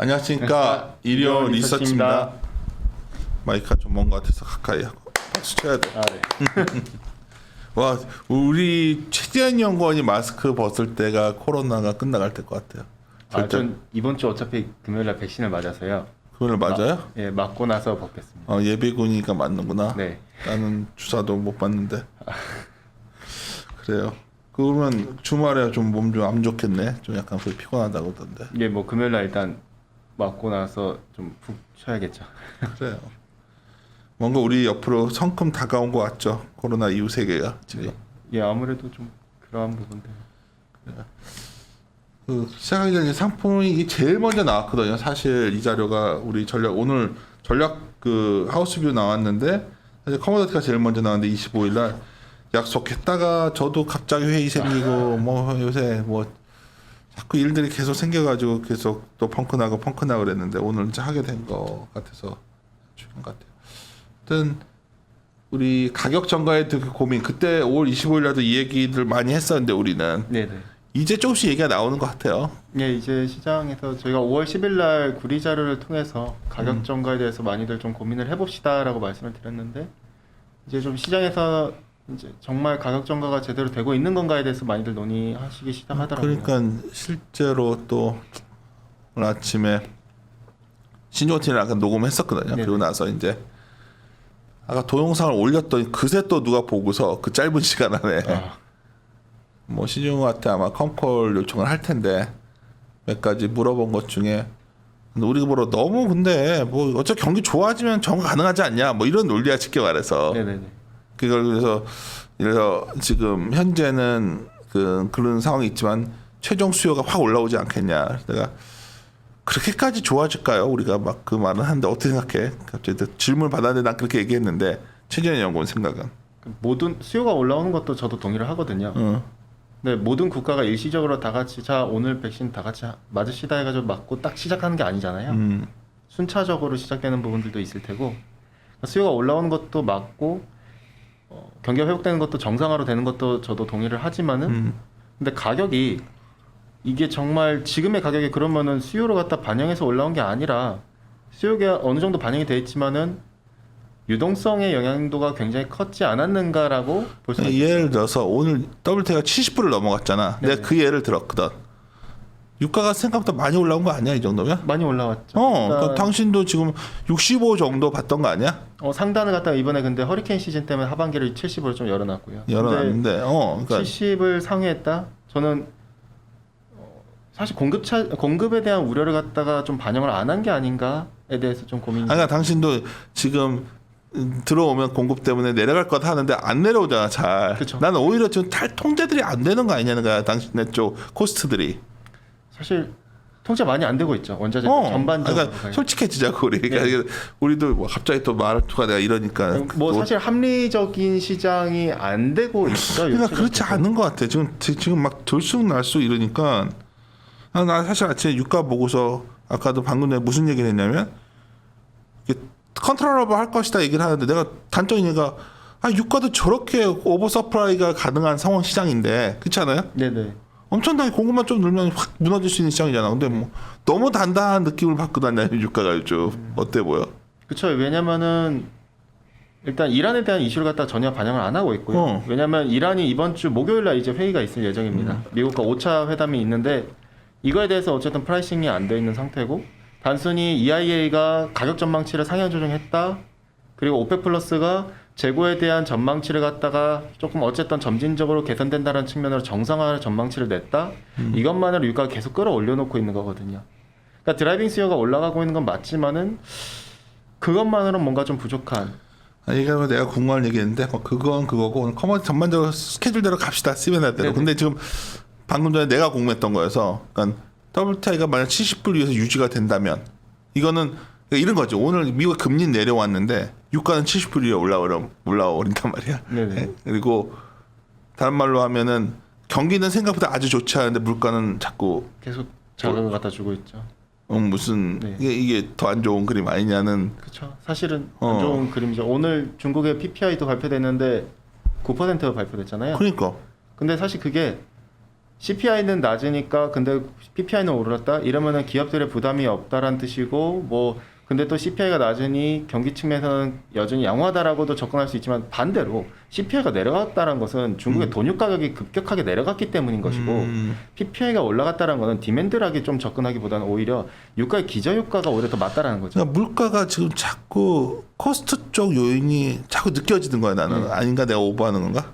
안녕하십니까. 일요 리서치입니다. 마이크가 좀 먼 것 같아서 가까이 하고 박수 쳐야 돼. 네. 와, 우리 최재현 연구원이 마스크 벗을 때가 코로나가 끝나갈 때 것 같아요. 전 이번 주 어차피 금요일날 백신을 맞아서요. 그걸 맞아요? 예, 맞고 나서 벗겠습니다. 예비군이니까 맞는구나. 네. 나는 주사도 못 맞는데. 그래요. 그러면 주말에 좀 몸 좀 안 좋겠네. 좀 약간 피곤하다고 하던데. 예, 뭐 금요일날 일단 맞고 나서 좀 푹 쉬어야겠죠. 그래요. 뭔가 우리 옆으로 성큼 다가온 것 같죠. 코로나 이후 세계가 지금. 네. 예, 아무래도 좀 그러한 부분들. 시작하기 전에 상품이 제일 먼저 나왔거든요. 사실 이 자료가 우리 오늘 전략 하우스뷰 나왔는데 사실 커머더티가 제일 먼저 나왔는데 25일 날 약속했다가 저도 갑자기 회의 생기고 뭐 요새 뭐 자꾸 일들이 계속 생겨가지고 계속 또 펑크나고 그랬는데 오늘 이제 하게 된 것 같아서 중요한 것 같아요. 하여튼 우리 가격 전가에 그 고민 그때 5월 25일 날도 이 얘기들 많이 했었는데 우리는 네네. 이제 조금씩 얘기가 나오는 것 같아요. 예, 이제 시장에서 저희가 5월 10일 날 구리 자료를 통해서 가격 전가에 대해서 많이들 좀 고민을 해봅시다라고 말씀을 드렸는데 이제 좀 시장에서 이제 정말 가격 전가가 제대로 되고 있는 건가에 대해서 많이들 논의하시기 시작하더라고요. 그러니까 실제로 또 오늘 아침에 신조어티를 아까 녹음했었거든요. 네네. 그리고 나서 이제 아까 동영상을 올렸더니 그새 또 누가 보고서 그 짧은 시간 안에 뭐 신용한테 아마 컴콜 요청을 할 텐데 몇 가지 물어본 것 중에 우리 보러 너무 근데 뭐 어차피 경기 좋아지면 정가 가능하지 않냐 뭐 이런 논리야 쉽게 말해서. 네네네. 그래서 지금 현재는 그런 상황이 있지만 최종 수요가 확 올라오지 않겠냐. 내가 그렇게까지 좋아질까요? 우리가 막 그 말은 하는데 어떻게 생각해? 갑자기 질문을 받았는데 난 그렇게 얘기했는데 최재현 연구원 생각은? 모든 수요가 올라오는 것도 저도 동의를 하거든요. 네, 모든 국가가 일시적으로 다 같이 자 오늘 백신 다 같이 맞으시다 해가지고 맞고 딱 시작하는 게 아니잖아요. 순차적으로 시작되는 부분들도 있을 테고 수요가 올라오는 것도 맞고 경기가 회복되는 것도 정상화로 되는 것도 저도 동의를 하지만은 근데 가격이 이게 정말 지금의 가격이 그러면은 수요로 갖다 반영해서 올라온 게 아니라 수요가 어느 정도 반영이 돼 있지만은 유동성의 영향도가 굉장히 컸지 않았는가라고 볼 수 있어요. 예를 들어서 오늘 WTI가 70불을 넘어갔잖아. 네네. 내가 그 예를 들었거든. 유가가 생각보다 많이 올라온 거 아니야 이 정도면? 많이 올라왔죠. 그러니까 당신도 지금 65 정도 봤던 거 아니야? 상단을 갖다가 이번에 근데 허리케인 시즌 때문에 하반기를 70으로 좀 열어놨고요. 열어놨는데, 그러니까 70을 상회했다? 저는 사실 공급에 대한 우려를 갖다가 좀 반영을 안 한 게 아닌가에 대해서 좀 고민이. 그러니까 당신도 지금 들어오면 공급 때문에 내려갈 것 하는데 안 내려오잖아 잘. 그쵸. 나는 오히려 지금 통제들이 안 되는 거 아니냐는 거야 당신네 쪽 코스트들이. 사실 통제 많이 안 되고 있죠. 원자재 전반적으로. 그러니까 솔직해지자고 우리. 그러니까 우리도 뭐 갑자기 또 말투가 내가 이러니까. 뭐 사실 합리적인 시장이 안 되고 있죠. 그러니까 그렇지 않은 것 같아. 지금 막 들쑥날쑥 이러니까. 나 사실 아침에 유가 보고서 아까도 방금 전에 무슨 얘기를 했냐면 컨트롤러블 할 것이다 얘기를 하는데 내가 단적이니까 유가도 저렇게 오버 서프라이가 가능한 상황 시장인데 그렇지 않아요? 네네. 엄청나게 공급만 좀 늘면 확 무너질 수 있는 시장이잖아. 근데 뭐 너무 단단한 느낌을 받고 다녀요 유가가 요즘. 어때 보여? 그렇죠. 왜냐면은 일단 이란에 대한 이슈를 갖다 전혀 반영을 안 하고 있고요. 왜냐하면 이란이 이번 주 목요일 날 이제 회의가 있을 예정입니다. 미국과 5차 회담이 있는데 이거에 대해서 어쨌든 프라이싱이 안 돼 있는 상태고 단순히 EIA가 가격 전망치를 상향 조정했다. 그리고 오펙 플러스가 재고에 대한 전망치를 갖다가 조금 어쨌든 점진적으로 개선된다는 측면으로 정상화 전망치를 냈다. 이것만으로 유가가 계속 끌어올려 놓고 있는 거거든요. 그러니까 드라이빙 수요가 올라가고 있는 건 맞지만은 그것만으로는 뭔가 좀 부족한. 이게 내가 궁금한 얘기했는데 그건 그거고 오늘 커머디 전반적으로 스케줄대로 갑시다. 시메나대로. 근데 지금 방금 전에 내가 궁금했던 거여서 그러니까 WTI가 만약 70불 위에서 유지가 된다면 이거는 이런 거죠. 오늘 미국 금리 내려왔는데 유가는 70불 위에 올라오린단 말이야. 네네. 그리고 다른 말로 하면은 경기는 생각보다 아주 좋지 않은데 물가는 자꾸 계속 자극을 갖다 주고 있죠. 무슨 네. 이게 더 안 좋은 그림 아니냐는. 그렇죠. 사실은 안 좋은 그림이죠. 오늘 중국의 PPI도 발표됐는데 9% 발표됐잖아요. 그러니까 근데 사실 그게 CPI는 낮으니까 근데 PPI는 오르렀다 이러면은 기업들의 부담이 없다라는 뜻이고 뭐 근데 또 CPI가 낮으니 경기 측면에서는 여전히 양호하다라고도 접근할 수 있지만 반대로 CPI가 내려갔다는 것은 중국의 돈유 가격이 급격하게 내려갔기 때문인 것이고 PPI가 올라갔다는 것은 디맨드락이 좀 접근하기보다는 오히려 유가의 기저효과가 오히려 더 맞다라는 거죠. 그러니까 물가가 지금 자꾸 코스트 쪽 요인이 자꾸 느껴지는 거야 나는. 아닌가 내가 오버하는 건가?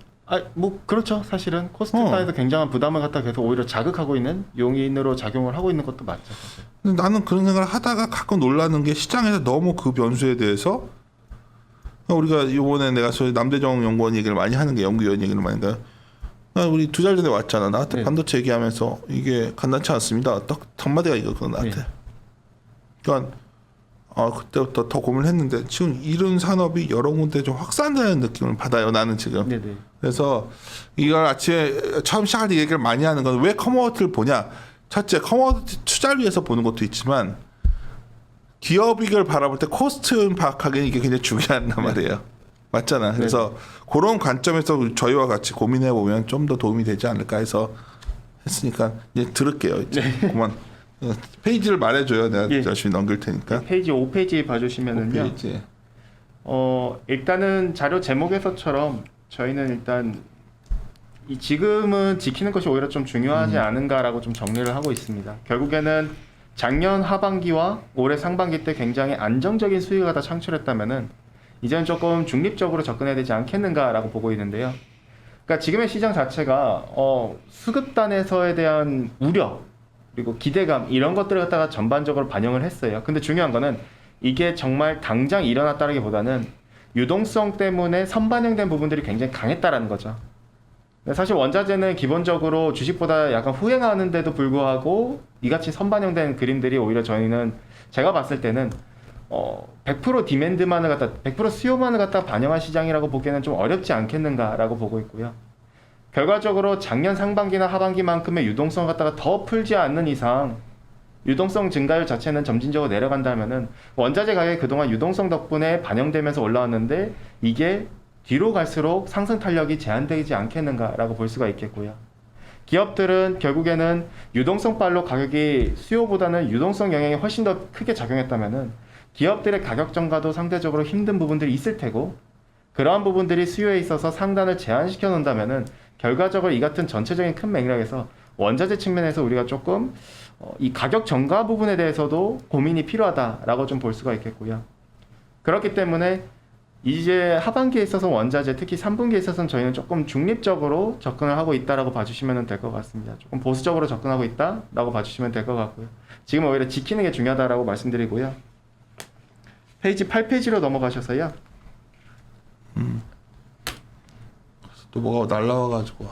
뭐 그렇죠. 사실은 코스트 사이에서 굉장한 부담을 갖다 계속 오히려 자극하고 있는 요인으로 작용을 하고 있는 것도 맞죠. 사실. 근데 나는 그런 생각을 하다가 가끔 놀라는 게 시장에서 너무 그 변수에 대해서 우리가 이번에 내가 소위 남대정 연구원 얘기를 많이 하는 게 연구위원 얘기를 많이 하니까 우리 2달 전에 왔잖아. 나한테 네. 반도체 얘기하면서 이게 간단치 않습니다. 딱 한마디가 이거거든 나한테. 네. 그러니까 그때부터 더 고민을 했는데 지금 이런 산업이 여러 군데 좀 확산되는 느낌을 받아요. 나는 지금. 네네. 그래서 이걸 아침에 처음 시작할 때 얘기를 많이 하는 건 왜 커머디티를 보냐. 첫째 커머디티 투자를 위해서 보는 것도 있지만 기업 이익을 바라볼 때 코스트 파악하기는 이게 굉장히 중요하단 말이에요. 맞잖아. 그래서 그런 관점에서 저희와 같이 고민해 보면 좀 더 도움이 되지 않을까 해서 했으니까 이제 들을게요. 이제 그만 페이지를 말해줘요. 내가 예. 열심히 넘길 테니까. 페이지 5페이지 봐주시면은요. 5페이지. 일단은 자료 제목에서처럼 저희는 일단 지금은 지키는 것이 오히려 좀 중요하지 않은가라고 좀 정리를 하고 있습니다. 결국에는 작년 하반기와 올해 상반기 때 굉장히 안정적인 수익을 갖다 창출했다면은 이제는 조금 중립적으로 접근해야 되지 않겠는가라고 보고 있는데요. 그러니까 지금의 시장 자체가 수급단에서에 대한 우려 그리고 기대감 이런 것들을 갖다가 전반적으로 반영을 했어요. 근데 중요한 거는 이게 정말 당장 일어났다라기보다는 유동성 때문에 선반영된 부분들이 굉장히 강했다라는 거죠. 사실 원자재는 기본적으로 주식보다 약간 후행하는데도 불구하고 이같이 선반영된 그림들이 오히려 저희는 제가 봤을 때는 100% 디맨드만을 갖다 100% 수요만을 갖다 반영한 시장이라고 보기에는 좀 어렵지 않겠는가라고 보고 있고요. 결과적으로 작년 상반기나 하반기만큼의 유동성 갖다가 더 풀지 않는 이상 유동성 증가율 자체는 점진적으로 내려간다면은 원자재 가격이 그동안 유동성 덕분에 반영되면서 올라왔는데 이게 뒤로 갈수록 상승 탄력이 제한되지 않겠는가라고 볼 수가 있겠고요. 기업들은 결국에는 유동성 발로 가격이 수요보다는 유동성 영향이 훨씬 더 크게 작용했다면은 기업들의 가격 전가도 상대적으로 힘든 부분들이 있을 테고 그러한 부분들이 수요에 있어서 상단을 제한시켜 놓는다면은 결과적으로 이 같은 전체적인 큰 맥락에서 원자재 측면에서 우리가 조금 이 가격 전가 부분에 대해서도 고민이 필요하다라고 좀 볼 수가 있겠고요. 그렇기 때문에 이제 하반기에 있어서 원자재 특히 3분기에 있어서는 저희는 조금 중립적으로 접근을 하고 있다라고 봐주시면 될 것 같습니다. 조금 보수적으로 접근하고 있다라고 봐주시면 될 것 같고요. 지금 오히려 지키는 게 중요하다라고 말씀드리고요. 페이지 8페이지로 넘어가셔서요. 또 뭐가 날라와가지고.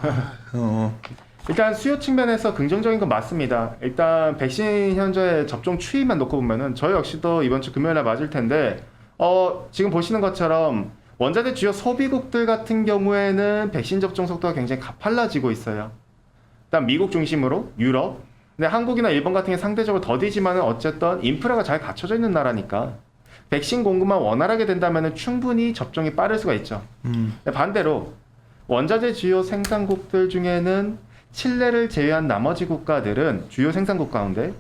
일단 수요 측면에서 긍정적인 건 맞습니다. 일단 백신 현재 접종 추이만 놓고 보면은 저희 역시도 이번 주 금요일에 맞을 텐데 지금 보시는 것처럼 원자재 주요 소비국들 같은 경우에는 백신 접종 속도가 굉장히 가팔라지고 있어요. 일단 미국 중심으로 유럽, 근데 한국이나 일본 같은 게 상대적으로 더디지만은 어쨌든 인프라가 잘 갖춰져 있는 나라니까 백신 공급만 원활하게 된다면은 충분히 접종이 빠를 수가 있죠. 근데 반대로 원자재 주요 생산국들 중에는 칠레를 제외한 나머지 국가들은 주요 생산국 가운데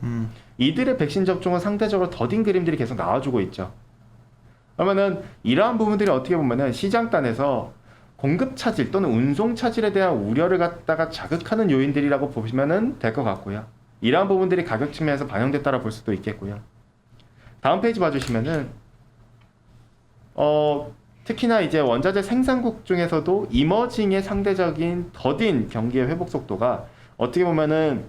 이들의 백신 접종은 상대적으로 더딘 그림들이 계속 나와주고 있죠. 그러면은 이러한 부분들이 어떻게 보면은 시장단에서 공급 차질 또는 운송 차질에 대한 우려를 갖다가 자극하는 요인들이라고 보시면은 될 것 같고요. 이러한 부분들이 가격 측면에서 반영됐다라 볼 수도 있겠고요. 다음 페이지 봐주시면은 특히나 이제 원자재 생산국 중에서도 이머징의 상대적인 더딘 경기의 회복 속도가 어떻게 보면은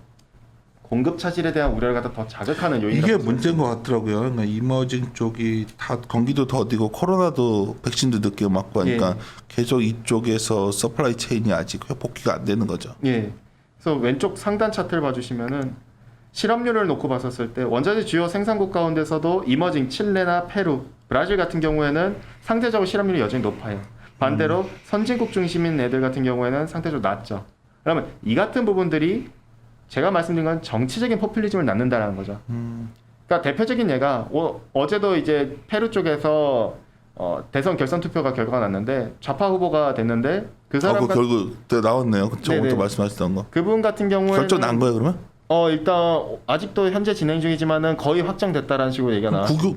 공급 차질에 대한 우려를 갖다 더 자극하는 요인이라고 이게 문제인 것 같더라고요. 그러니까 이머징 쪽이 다 경기도 더디고 코로나도 백신도 늦게 맞고 하니까 계속 이쪽에서 서플라이 체인이 아직 회복기가 안 되는 거죠. 예. 그래서 왼쪽 상단 차트를 봐주시면은 실업률을 놓고 봤었을 때 원자재 주요 생산국 가운데서도 이머징 칠레나 페루, 브라질 같은 경우에는 상대적으로 실업률이 여전히 높아요. 반대로 선진국 중심인 애들 같은 경우에는 상대적으로 낮죠. 그러면 이 같은 부분들이 제가 말씀드린 건 정치적인 포퓰리즘을 낳는다라는 거죠. 그러니까 대표적인 예가 어제도 이제 페루 쪽에서 대선 결선 투표가 결과가 났는데 좌파 후보가 됐는데 그 사람 그 결국 나왔네요. 저번에 네네. 말씀하셨던 거. 그분 같은 경우에는 결정 난 거예요 그러면? 일단 아직도 현재 진행 중이지만은 거의 확정됐다라는 식으로 얘기가 나왔어요.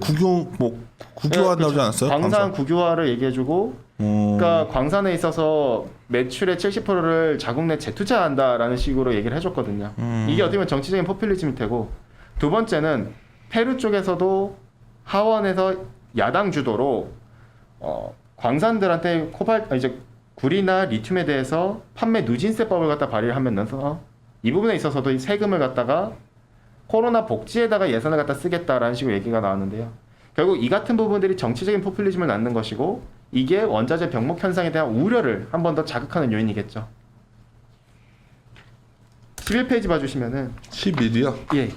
국유화 나오지 않았어요? 광산 국유화를 얘기해주고, 그러니까 광산에 있어서 매출의 70%를 자국 내 재투자한다라는 식으로 얘기를 해줬거든요. 이게 어떻게 보면 정치적인 포퓰리즘이 되고, 두 번째는 페루 쪽에서도 하원에서 야당 주도로 광산들한테 이제 구리나 리튬에 대해서 판매 누진세법을 갖다 발의를 하면서 이 부분에 있어서도 이 세금을 갖다가 코로나 복지에다가 예산을 갖다 쓰겠다라는 식으로 얘기가 나왔는데요. 결국 이 같은 부분들이 정치적인 포퓰리즘을 낳는 것이고 이게 원자재 병목 현상에 대한 우려를 한 번 더 자극하는 요인이겠죠. 11페이지 봐주시면은 11이요? 예,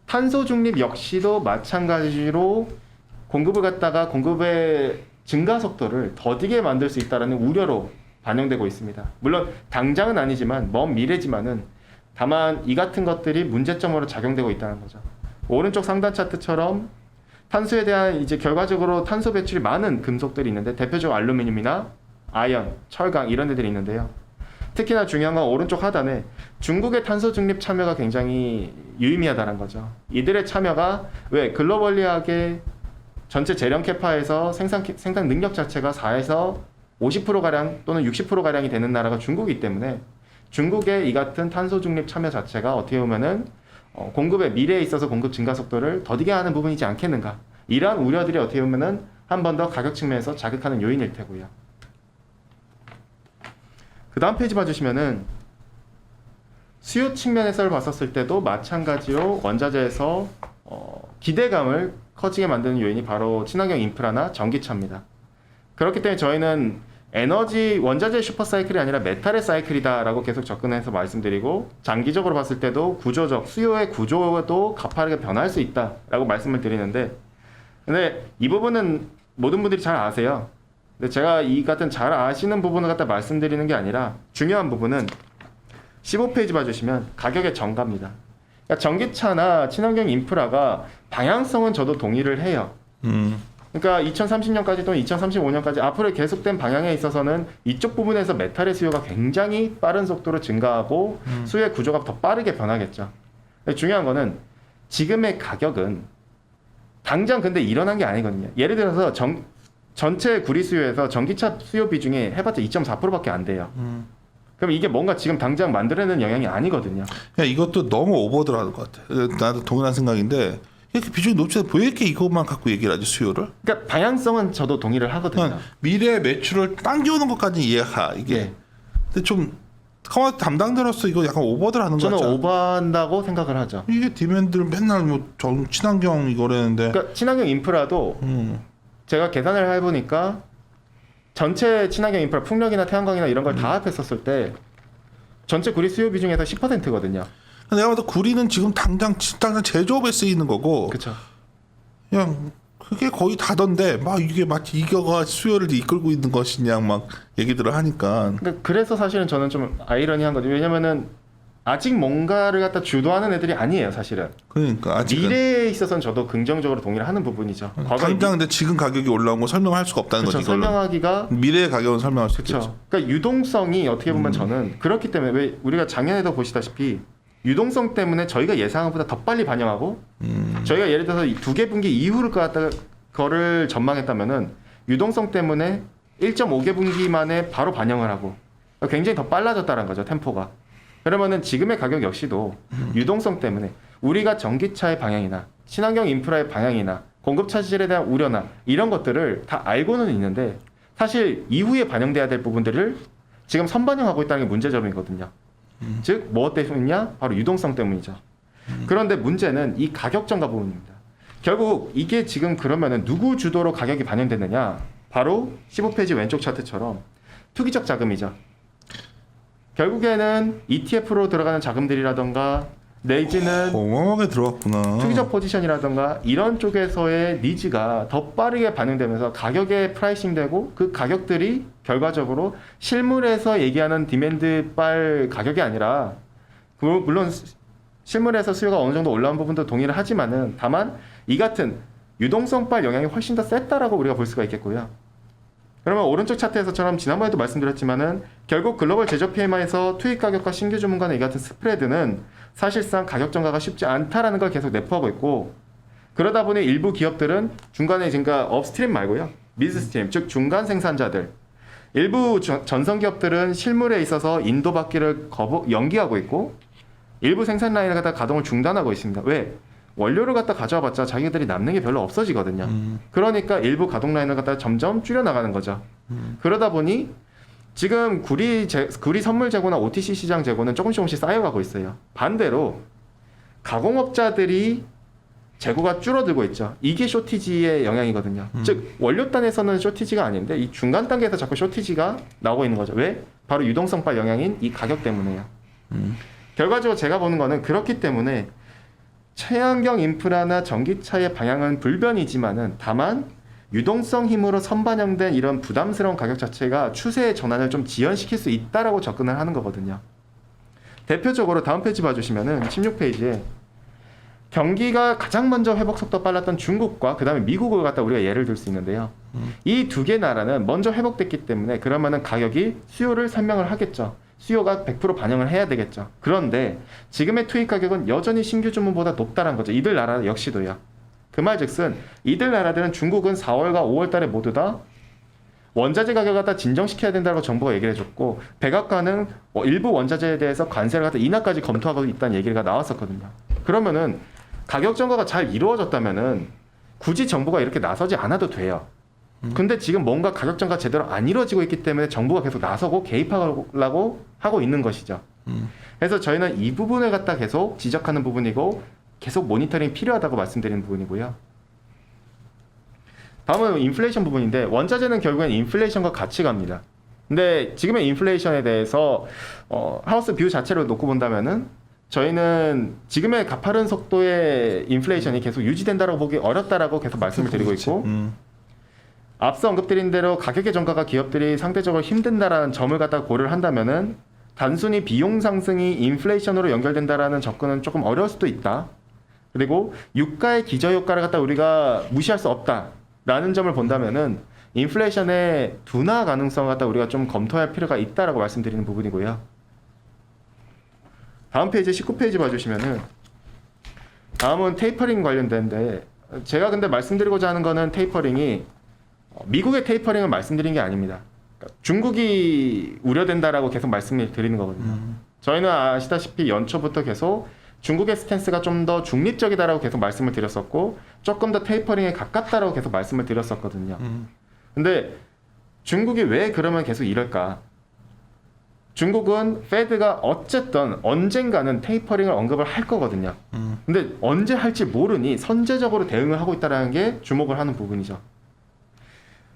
탄소 중립 역시도 마찬가지로 공급의 증가 속도를 더디게 만들 수 있다는 우려로 반영되고 있습니다. 물론 당장은 아니지만 먼 미래지만은 다만 이 같은 것들이 문제점으로 작용되고 있다는 거죠. 오른쪽 상단 차트처럼 탄소에 대한 이제 결과적으로 탄소 배출이 많은 금속들이 있는데 대표적으로 알루미늄이나 아연, 철강 이런 데들이 있는데요. 특히나 중요한 건 오른쪽 하단에 중국의 탄소 중립 참여가 굉장히 유의미하다는 거죠. 이들의 참여가 왜 글로벌리하게 전체 재련 캐파에서 생산 능력 자체가 4에서 50%가량 또는 60%가량이 되는 나라가 중국이기 때문에 중국의 이 같은 탄소 중립 참여 자체가 어떻게 보면은 공급의 미래에 있어서 공급 증가 속도를 더디게 하는 부분이지 않겠는가. 이러한 우려들이 어떻게 보면은 한 번 더 가격 측면에서 자극하는 요인일 테고요. 그 다음 페이지 봐주시면은 수요 측면에서 봤었을 때도 마찬가지로 원자재에서 기대감을 커지게 만드는 요인이 바로 친환경 인프라나 전기차입니다. 그렇기 때문에 저희는 에너지 원자재 슈퍼사이클이 아니라 메탈의 사이클이다라고 계속 접근해서 말씀드리고 장기적으로 봤을 때도 구조적 수요의 구조도 가파르게 변할 수 있다라고 말씀을 드리는데 근데 이 부분은 모든 분들이 잘 아세요. 근데 제가 이 같은 잘 아시는 부분을 갖다 말씀드리는 게 아니라 중요한 부분은 15페이지 봐주시면 가격의 정가입니다. 그러니까 전기차나 친환경 인프라가 방향성은 저도 동의를 해요. 그러니까 2030년까지 또는 2035년까지 앞으로 계속된 방향에 있어서는 이쪽 부분에서 메탈의 수요가 굉장히 빠른 속도로 증가하고 수요의 구조가 더 빠르게 변하겠죠. 중요한 거는 지금의 가격은 당장 근데 일어난 게 아니거든요. 예를 들어서 전체 구리 수요에서 전기차 수요 비중이 해봤자 2.4%밖에 안 돼요. 그럼 이게 뭔가 지금 당장 만들어내는 영향이 아니거든요. 야, 이것도 너무 오버들 하는 것 같아. 나도 동일한 생각인데 이렇게 비중이 높지 왜 이렇게 이것만 갖고 얘기를 하지 수요를? 그러니까 방향성은 저도 동의를 하거든요. 미래 매출을 당겨오는 것까지 이해가 이게. 네. 근데 좀 커머디 담당자로서 이거 약간 오버들 하는 거 저는 같죠? 오버한다고 생각을 하죠. 이게 디맨드를 맨날 친환경 이거라는데. 그러니까 친환경 인프라도 제가 계산을 해보니까 전체 친환경 인프라 풍력이나 태양광이나 이런 걸 다 합했었을 때 전체 구리 수요 비중에서 10%거든요. 내가 봐도 구리는 지금 당장 제조업에 쓰이는 거고. 그렇죠. 그냥 그게 거의 다던데 막 이게 마치 이거가 수요를 이끌고 있는 것이냐 막 얘기들을 하니까. 그래서 사실은 저는 좀 아이러니한 거죠. 왜냐면은 아직 뭔가를 갖다 주도하는 애들이 아니에요, 사실은. 그러니까 아직은. 미래에 있어서는 저도 긍정적으로 동의를 하는 부분이죠. 당장 근데 지금 가격이 올라온 거 설명할 수가 없다는 그쵸, 거지. 이걸로. 설명하기가 미래의 가격은 설명할 수 있겠죠. 그렇죠. 그러니까 유동성이 어떻게 보면 저는 그렇기 때문에 왜 우리가 작년에도 보시다시피 유동성 때문에 저희가 예상한 것보다 더 빨리 반영하고 저희가 예를 들어서 2개 분기 이후를 거를 전망했다면은 유동성 때문에 1.5개 분기 만에 바로 반영을 하고 굉장히 더 빨라졌다는 거죠, 템포가. 그러면은 지금의 가격 역시도 유동성 때문에 우리가 전기차의 방향이나 친환경 인프라의 방향이나 공급 차질에 대한 우려나 이런 것들을 다 알고는 있는데 사실 이후에 반영돼야 될 부분들을 지금 선반영하고 있다는 게 문제점이거든요. 즉 무엇 때문이냐? 바로 유동성 때문이죠. 그런데 문제는 이 가격 전가 부분입니다. 결국 이게 지금 그러면은 누구 주도로 가격이 반영됐느냐? 바로 15페이지 왼쪽 차트처럼 투기적 자금이죠. 결국에는 ETF로 들어가는 자금들이라던가 내지는 어마어마하게 들어갔구나. 투기적 포지션이라던가 이런 쪽에서의 니즈가 더 빠르게 반영되면서 가격에 프라이싱되고 그 가격들이 결과적으로 실물에서 얘기하는 디맨드 빨 가격이 아니라 물론 실물에서 수요가 어느 정도 올라온 부분도 동의를 하지만은 다만 이 같은 유동성 빨 영향이 훨씬 더 셌다라고 우리가 볼 수가 있겠고요. 그러면 오른쪽 차트에서처럼 지난번에도 말씀드렸지만은 결국 글로벌 제조 PMI에서 투입 가격과 신규 주문 간의 이 같은 스프레드는 사실상 가격 전가가 쉽지 않다라는 걸 계속 내포하고 있고, 그러다 보니 일부 기업들은 중간에 그러니까 업스트림 말고요, 미드스트림, 즉 중간 생산자들, 일부 전성 기업들은 실물에 있어서 인도받기를 연기하고 있고, 일부 생산 라인을 갖다 가동을 중단하고 있습니다. 왜? 원료를 갖다 가져와봤자 자기들이 남는 게 별로 없어지거든요. 그러니까 일부 가동 라인을 갖다 점점 줄여나가는 거죠. 그러다 보니 지금 구리 선물 재고나 OTC 시장 재고는 조금씩 쌓여가고 있어요. 반대로 가공업자들이 재고가 줄어들고 있죠. 이게 쇼티지의 영향이거든요. 즉 원료단에서는 쇼티지가 아닌데 이 중간 단계에서 자꾸 쇼티지가 나오고 있는 거죠. 왜? 바로 유동성발 영향인 이 가격 때문에요. 결과적으로 제가 보는 거는 그렇기 때문에 최환경 인프라나 전기차의 방향은 불변이지만은 다만 유동성 힘으로 선반영된 이런 부담스러운 가격 자체가 추세의 전환을 좀 지연시킬 수 있다라고 접근을 하는 거거든요. 대표적으로 다음 페이지 봐주시면은 16페이지에 경기가 가장 먼저 회복 속도 빨랐던 중국과 그 다음에 미국을 갖다 우리가 예를 들 수 있는데요. 이 두 개 나라는 먼저 회복됐기 때문에 그러면은 가격이 수요를 설명을 하겠죠. 수요가 100% 반영을 해야 되겠죠. 그런데 지금의 투입 가격은 여전히 신규 주문보다 높다는 거죠. 이들 나라 역시도요. 그 말즉슨 이들 나라들은 중국은 4월과 5월 달에 모두 다 원자재 가격을 갖다 진정시켜야 된다고 정부가 얘기를 해줬고, 백악관은 일부 원자재에 대해서 관세를 갖다 인하까지 검토하고 있다는 얘기가 나왔었거든요. 그러면은 가격 정가가 잘 이루어졌다면은 굳이 정부가 이렇게 나서지 않아도 돼요. 근데 지금 뭔가 가격 정가 제대로 안 이루어지고 있기 때문에 정부가 계속 나서고 개입하려고 하고 있는 것이죠. 그래서 저희는 이 부분을 갖다 계속 지적하는 부분이고 계속 모니터링이 필요하다고 말씀드리는 부분이고요. 다음은 인플레이션 부분인데, 원자재는 결국엔 인플레이션과 같이 갑니다. 근데 지금의 인플레이션에 대해서 하우스 뷰 자체를 놓고 본다면은 저희는 지금의 가파른 속도의 인플레이션이 계속 유지된다고 보기 어렵다라고 계속 말씀을 드리고 있고, 앞서 언급드린 대로 가격의 전가가 기업들이 상대적으로 힘든다라는 점을 갖다 고려를 한다면은 단순히 비용 상승이 인플레이션으로 연결된다라는 접근은 조금 어려울 수도 있다. 그리고 유가의 기저효과를 갖다 우리가 무시할 수 없다라는 점을 본다면은 인플레이션의 둔화 가능성을 갖다 우리가 좀 검토할 필요가 있다라고 말씀드리는 부분이고요. 다음 페이지 19페이지 봐주시면은 다음은 테이퍼링 관련된데, 제가 근데 말씀드리고자 하는 거는 테이퍼링이 미국의 테이퍼링을 말씀드린 게 아닙니다. 그러니까 중국이 우려된다라고 계속 말씀을 드리는 거거든요. 저희는 아시다시피 연초부터 계속 중국의 스탠스가 좀 더 중립적이다라고 계속 말씀을 드렸었고, 조금 더 테이퍼링에 가깝다라고 계속 말씀을 드렸었거든요. 근데 중국이 왜 그러면 계속 이럴까? 중국은 페드가 어쨌든 언젠가는 테이퍼링을 언급을 할 거거든요. 근데 언제 할지 모르니 선제적으로 대응을 하고 있다는 게 주목을 하는 부분이죠.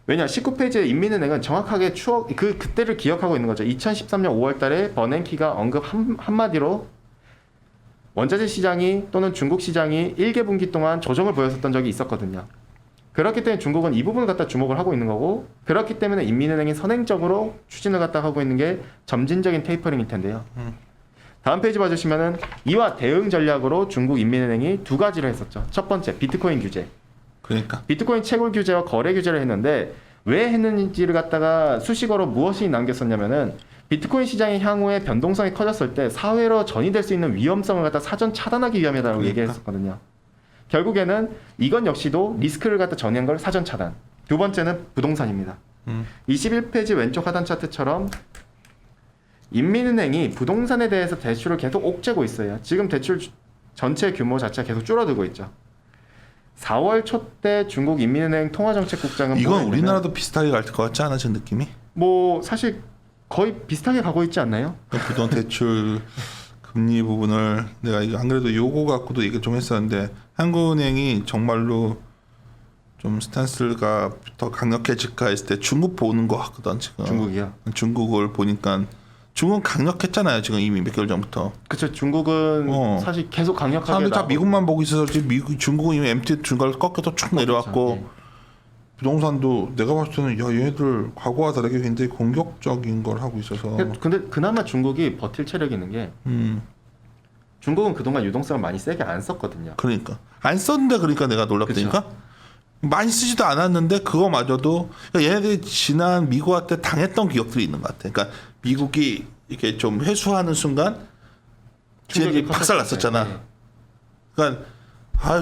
왜냐, 19페이지의 인민은행은 정확하게 그때를 기억하고 있는 거죠. 2013년 5월 달에 버냉키가 언급 한마디로 원자재 시장이 또는 중국 시장이 1개 분기 동안 조정을 보였었던 적이 있었거든요. 그렇기 때문에 중국은 이 부분을 갖다 주목을 하고 있는 거고, 그렇기 때문에 인민은행이 선행적으로 추진을 갖다 하고 있는 게 점진적인 테이퍼링일 텐데요. 다음 페이지 봐주시면은 이와 대응 전략으로 중국 인민은행이 두 가지를 했었죠. 첫 번째, 비트코인 규제. 그러니까 비트코인 채굴 규제와 거래 규제를 했는데 왜 했는지를 갖다가 수식어로 무엇이 남겼었냐면은 비트코인 시장의 향후에 변동성이 커졌을 때 사회로 전이될 수 있는 위험성을 갖다 사전 차단하기 위함이라고 얘기했었거든요. 결국에는 이건 역시도 리스크를 갖다 전이한 걸 사전 차단. 두 번째는 부동산입니다. 21페이지 왼쪽 하단 차트처럼 인민은행이 부동산에 대해서 대출을 계속 옥죄고 있어요. 지금 대출 전체 규모 자체가 계속 줄어들고 있죠. 4월 초 때 중국 인민은행 통화정책국장은 이건 우리나라도 비슷하게 갈 것 같지 않아? 제 느낌이? 뭐 사실 거의 비슷하게 가고 있지 않나요? 부동 대출 금리 부분을 내가 이거 안 그래도 요거 갖고도 얘기 좀 했었는데, 한국은행이 정말로 좀 스탠스가 더 강력해질까 했을 때 중국 보는 거 같거든 지금. 중국이요? 중국을 보니까 중국은 강력했잖아요 지금 이미 몇 개월 전부터. 그쵸. 중국은 사실 계속 강력하게 사람들 다 나오고. 미국만 보고 있어서 지금 중국은 이미 MT 중간을 꺾여서 쭉 내려왔고, 네. 부동산도 내가 봤을 때는 야 얘네들 과거와 다르게 굉장히 공격적인 걸 하고 있어서. 근데 그나마 중국이 버틸 체력이 있는 게 중국은 그동안 유동성을 많이 세게 안 썼거든요. 그러니까 안 썼는데 그러니까 내가 놀랍다니까. 많이 쓰지도 않았는데 그거마저도 그러니까 얘네들이 지난 미국한테 당했던 기억들이 있는 것 같아. 그러니까 미국이 이렇게 좀 회수하는 순간 지네들이 박살났었잖아. 네. 그러니까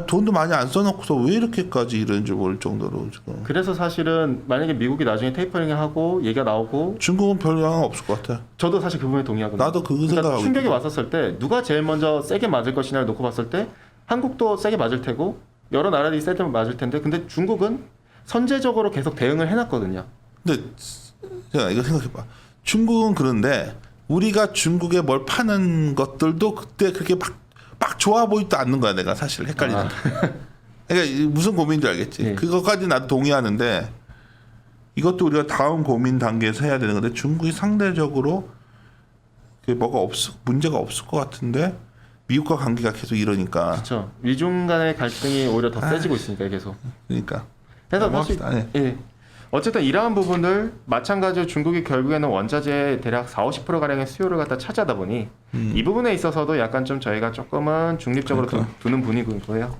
돈도 많이 안 써놓고서 왜 이렇게까지 이런지 모를 정도로 지금. 그래서 사실은 만약에 미국이 나중에 테이퍼링을 하고 얘기가 나오고 중국은 별 영향 없을 것 같아. 저도 사실 그 부분에 동의하거든요. 나도 그 그러니까 생각하고 충격이 있거든. 왔었을 때 누가 제일 먼저 세게 맞을 것이냐를 놓고 봤을 때 한국도 세게 맞을 테고 여러 나라들이 세게 맞을 텐데 근데 중국은 선제적으로 계속 대응을 해놨거든요. 근데 제가 이거 생각해봐. 중국은 그런데 우리가 중국에 뭘 파는 것들도 그때 그렇게 막 좋아 보이지도 않는 거야. 내가 사실 헷갈리는 게. 그러니까 무슨 고민인지 알겠지. 네. 그것까지 나도 동의하는데 이것도 우리가 다음 고민 단계에서 해야 되는 건데 중국이 상대적으로 문제가 없을 것 같은데 미국과 관계가 계속 이러니까. 그렇죠. 미중 간의 갈등이 오히려 더 세지고 있으니까 계속. 그러니까. 그래서 사실 네. 예. 어쨌든 이러한 부분들 마찬가지로 중국이 결국에는 원자재 대략 40-50% 가량의 수요를 갖다 차지하다 보니 이 부분에 있어서도 약간 좀 저희가 조금은 중립적으로 그러니까. 두는 분위기고요.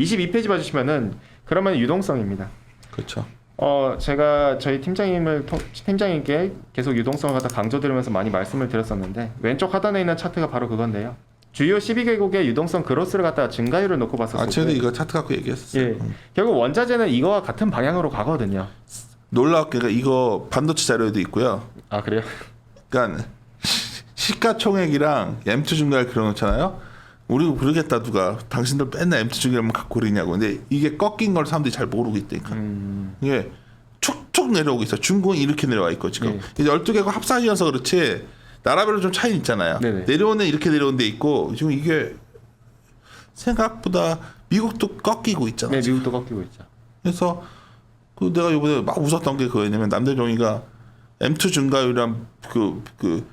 22페이지 봐주시면은 그러면 유동성입니다. 그렇죠. 제가 저희 팀장님께 계속 유동성을 갖다 강조드리면서 많이 말씀을 드렸었는데 왼쪽 하단에 있는 차트가 바로 그건데요. 주요 12개국의 유동성 그로스를 갖다가 증가율을 놓고 봤었을 때 쟤도 이거 차트 갖고 얘기했었어요. 예. 결국 원자재는 이거와 같은 방향으로 가거든요. 놀랍게 이거 반도체 자료에도 있고요. 아 그래요? 그러니까 시가총액이랑 M2 증가율 그려놓잖아요. 우리 모르겠다 누가 당신들 맨날 M2 증가율만 갖고 그러냐고. 근데 이게 꺾인 걸 사람들이 잘 모르고 있다니까. 이게 툭툭 내려오고 있어. 중국은 이렇게 내려와 있고 지금 이제 12개국 합사이어서 그렇지 나라별로 좀 차이 있잖아요. 네네. 내려오는 이렇게 내려오는 데 있고 지금 이게 생각보다 미국도 꺾이고 있잖아. 네, 미국도 꺾이고 있죠. 그래서 내가 이번에 막 웃었던 게 그거냐면 남대종이가 M2 증가율이랑 그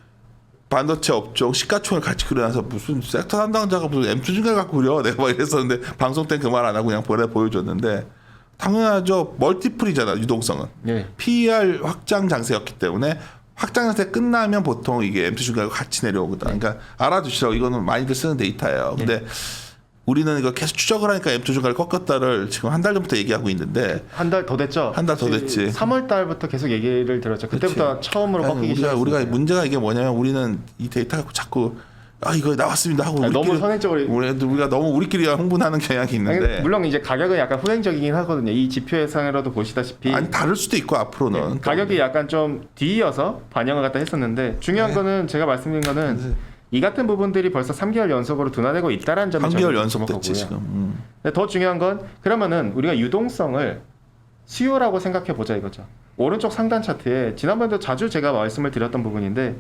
반도체 업종 시가총액 같이 그려놔서 무슨 섹터 담당자가 무슨 M2 증가율 갖고 그려 내가 막 이랬었는데 방송 때 그 말 안 하고 그냥 보여줬는데 당연하죠. 멀티플이잖아 유동성은. 네. PER 확장 장세였기 때문에 확장 장세 끝나면 보통 이게 M2 증가율 같이 내려오거든. 그러니까 알아두시라고 이거는 많이들 쓰는 데이터예요. 근데 우리는 이거 계속 추적을 하니까 M2 증가를 꺾었다를 지금 한 달 전부터 얘기하고 있는데 한 달 더 됐죠? 한 달 더 됐지. 3월 달부터 계속 얘기를 들었죠. 그때부터 그치. 처음으로 꺾이기 시작했어요. 우리가 문제가 이게 뭐냐면 우리는 이 데이터 갖고 자꾸 이거 나왔습니다 하고 너무 선행적으로 우리가 너무 우리끼리 흥분하는 경향이 있는데 물론 이제 가격은 약간 후행적이긴 하거든요. 이 지표 예상으로도 보시다시피 아니 다를 수도 있고 앞으로는 가격이 약간 좀 뒤이어서 반영을 갖다 했었는데 중요한 거는 제가 말씀드린 거는 이 같은 부분들이 벌써 3개월 연속으로 둔화되고 있다라는 점이 3개월 저는 연속 주목하고요. 됐지 지금. 근데 더 중요한 건 그러면은 우리가 유동성을 수요라고 생각해 보자 이거죠. 오른쪽 상단 차트에 지난번에도 자주 제가 말씀을 드렸던 부분인데